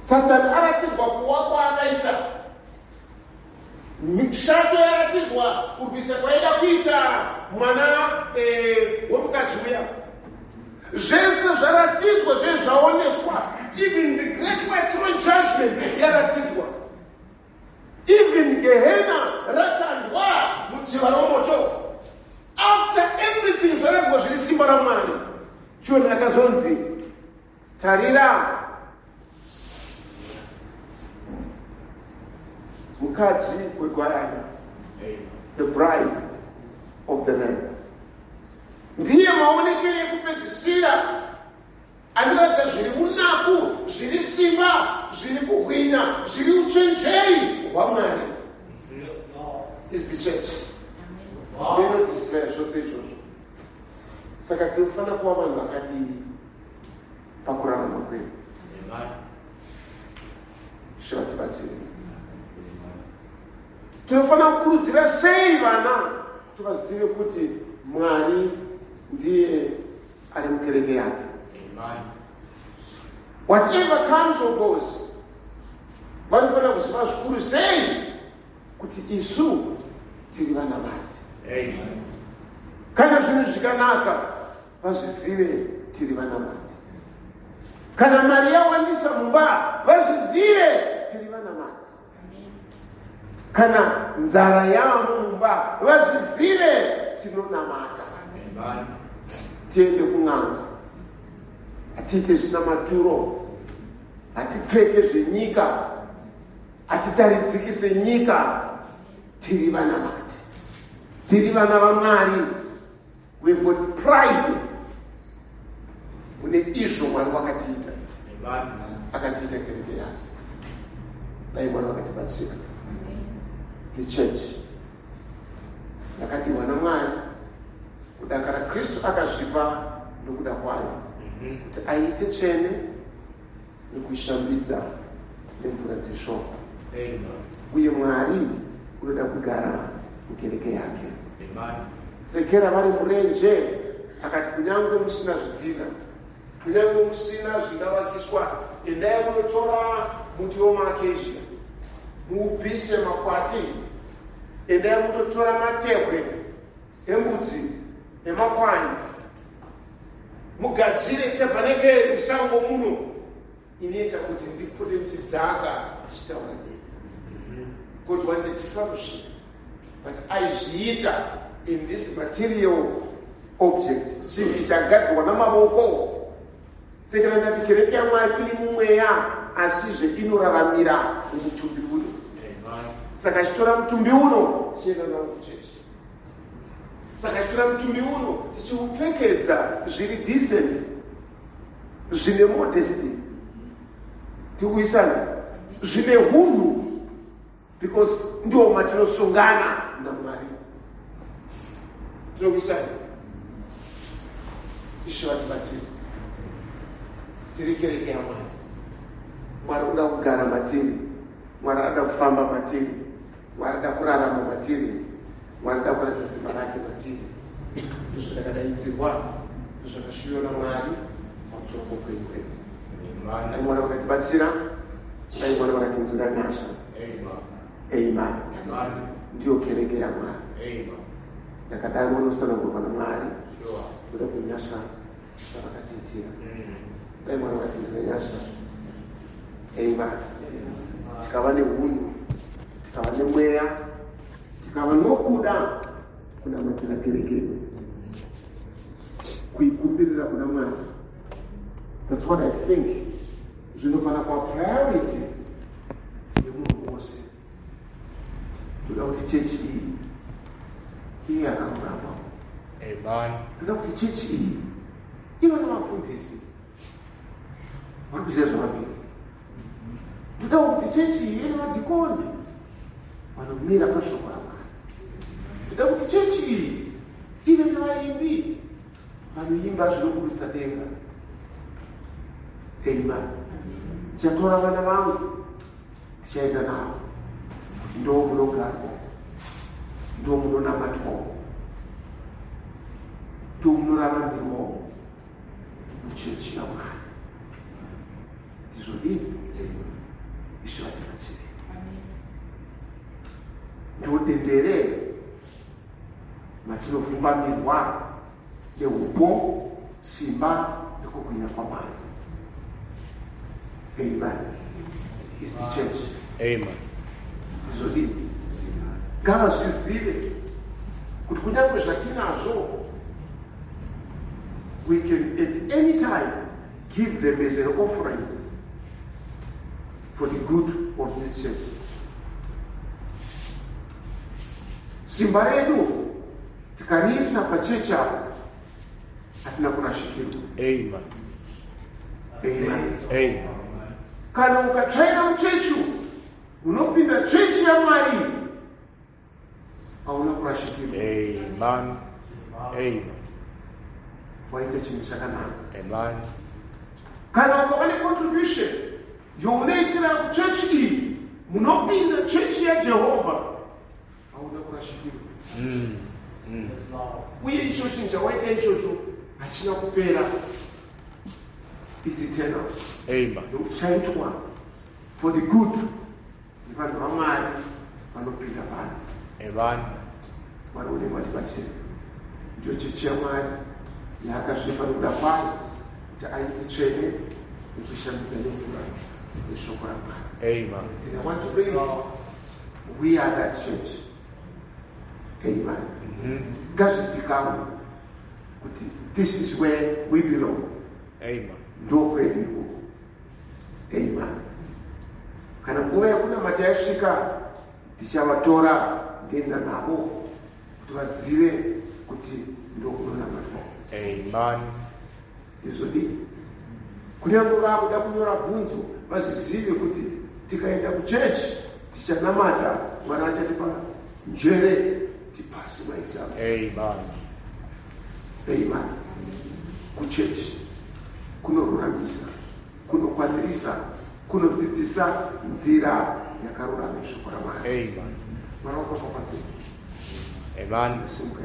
Satani aratidzwa kuwa kwaakaita, shato yaratidzwa kurwisa kwaida kuita mwana wemukadzi uya. Zvese zvaratidzwa, zvese zvaoneswa, even the great white throne judgment yaratidzwa, even Gehenna rakandwa mudziva romoto. After everything zvaratidzwa zviri simba raMwari, John akazonzi tarira mukadzi wegwayana, the bride of the Lamb. Ndiye maonekero ekupedzisira anoratidza zviri unaku, zviri simba, zviri kuhwina, zviri uchenjeri hwaMwari. Is the church. Ndinodisplaya zvose izvozvo. Saka tinofanira kuva vanhu vakadii pakurarama kwedu. Zvivatibatsire. Tinofanira kukurudzira sei vana kuti vazive kuti Mwari ndiye ari mukereke yake. Whatever comes or goes, vanofanira kuziva zvikuru sei kuti isu tiri vanamati. Kana zvinhu zvikanaka vazvizive tiri vanamati. Kana mari yawandisa mumba vazvizive tiri vanamati. Kana nzara yamo mumba vazvizive tinonamata. Tiende kun'anga, hatiite zvinamaturo, hatipfeke zvenyika, hatitaridzikise nyika, tiri vanamati, tiri vana vaMwari. We've got pride mune izvo Mwari wakatiita, akatiita kereke yake. Dai Mwari wakatibatsira. The church yakadiwa naMwari, kudakara Kristu akazvipa nokuda kwayo kuti aite tsvene nekuishambidza nemvura dzeshoma. Uye Mwari unoda kugara mukereke yake. Sekera vari murenje akati kunyange musina zvidhina, kunyange musina zvingavakiswa, endai munotora muti womuacacia muubvise makwati, endai munotora matehwe embudzi emakwai, mugadzire tabhanekeri musango muno inoita kuti ndipode muchidzaka tichitaura nemi. God wanted fellowship, but aizviita in this material object, chinhu chagadzirwa namavoko. Sekera ndati kereke yaMwari iri mumweya, asizve inoraramira mumutumbi uno. Saka chitora mutumbi uno tichienda nawo kuchechi. Saka chitora mutumbi uno tichiupfekedza zviri decent, zvine modesty, tikuisana zvine hunhu, because ndio matinosungana naMwari. Tinokuisana ishe vatibatsire. Tiri kereke yaMwari. Mwari unoda kugara matiri, Mwari anoda kufamba matiri, Mwari anoda kurarama matiri, Mwari anoda kuratidza simba rake matiri. Izvo zvakadaidzirwa, zvakashuviwa naMwari pamusoro peupenyu hwedu. Dai Mwari vakatibatsira, dai Mwari vakatinzwira nyasha. Amen. Ndiyo kereke yaMwari. Yakadaro unosanangurwa naMwari kuda kunyasha zvavakatiitira. Dai Mwari vakatinzwira nyasha. Amen. Tikava neunhu, tikava nemweya, tikava nokuda kunamatira kereke, kuikumbirira kuna Mwari. That's what I think zvinofanira kuva priority yemunhu wose. Toda kuti chechi iyi iye yakarurama, Amen. Toda kuti chechi iyi iva navafundisi vari kuziva zvavabviri. Toda kuti chechi iyi ine madhikoni vanomira pashoko raMwari. Toda kuti chechi iyi ive nevaimbi vanoimba zvinoburutsa denga. Amen. Tichatora vana vangu tichaenda navo kuti ndo munogarwa, ndo munonamatwa, ndo munoraramirwa muchechi yaMwari. Tizodini? Ishe vatibatsire. Ndo dendere matinopfumbamirwa neupo, simba nekugwinya kwaMwari. Amen. Is the church. Amen. Tizodini? Ngavazvizive kuti kunyange zvatinazvo, we can at any time give them as an offering for the good of this church. Simba redu tikariisa pachechi apa hatina kurashikirwa. Amen. Amen. Amen. Kana ukatsvaira muchechi unopinda chechi yaMwari hauna kurashikirwa. Amen. Amen. Waita chinhu chakanaka. Amen. Kana ukava necontribution younoitira kuchechi iyi munopinda chechi yaJehovha hauna kurashikirwa. Uye icho chinhu chawaita ichocho hachina kupera. It's eternal. Amen. Chaitwa for the good nevanhu vaMwari vanopinda vanhu. Amen. Mwari vatibatsire. Ndio chechi yaMwari yaakazvipa nokuda kwayo kuti aite tsvene nekushamisa nemvura dzeshoko raMwari. Amen. And I want to believe we are that church. Amen. Ngazvizikamwe kuti this is where we belong. Amen. Ndo kwedu. Amen. Kana nguva yakunamata yasvika tichavatora ndienda navo kuti vazive kuti ndo kunonamatwa. Amen. Ndizodini? Kunyange vakuda kunyora bvunzo vazvizive kuti tikaenda kuchechi tichanamata Mwari achatipa njere tipasi maexam. Amen. Amen. Kuchechi kunoruramisa, kunokwanirisa, kunodzidzisa nzira yakarurama yeshoko raMwari. Amen. Mwana wako papatsika. Amen. Simuka.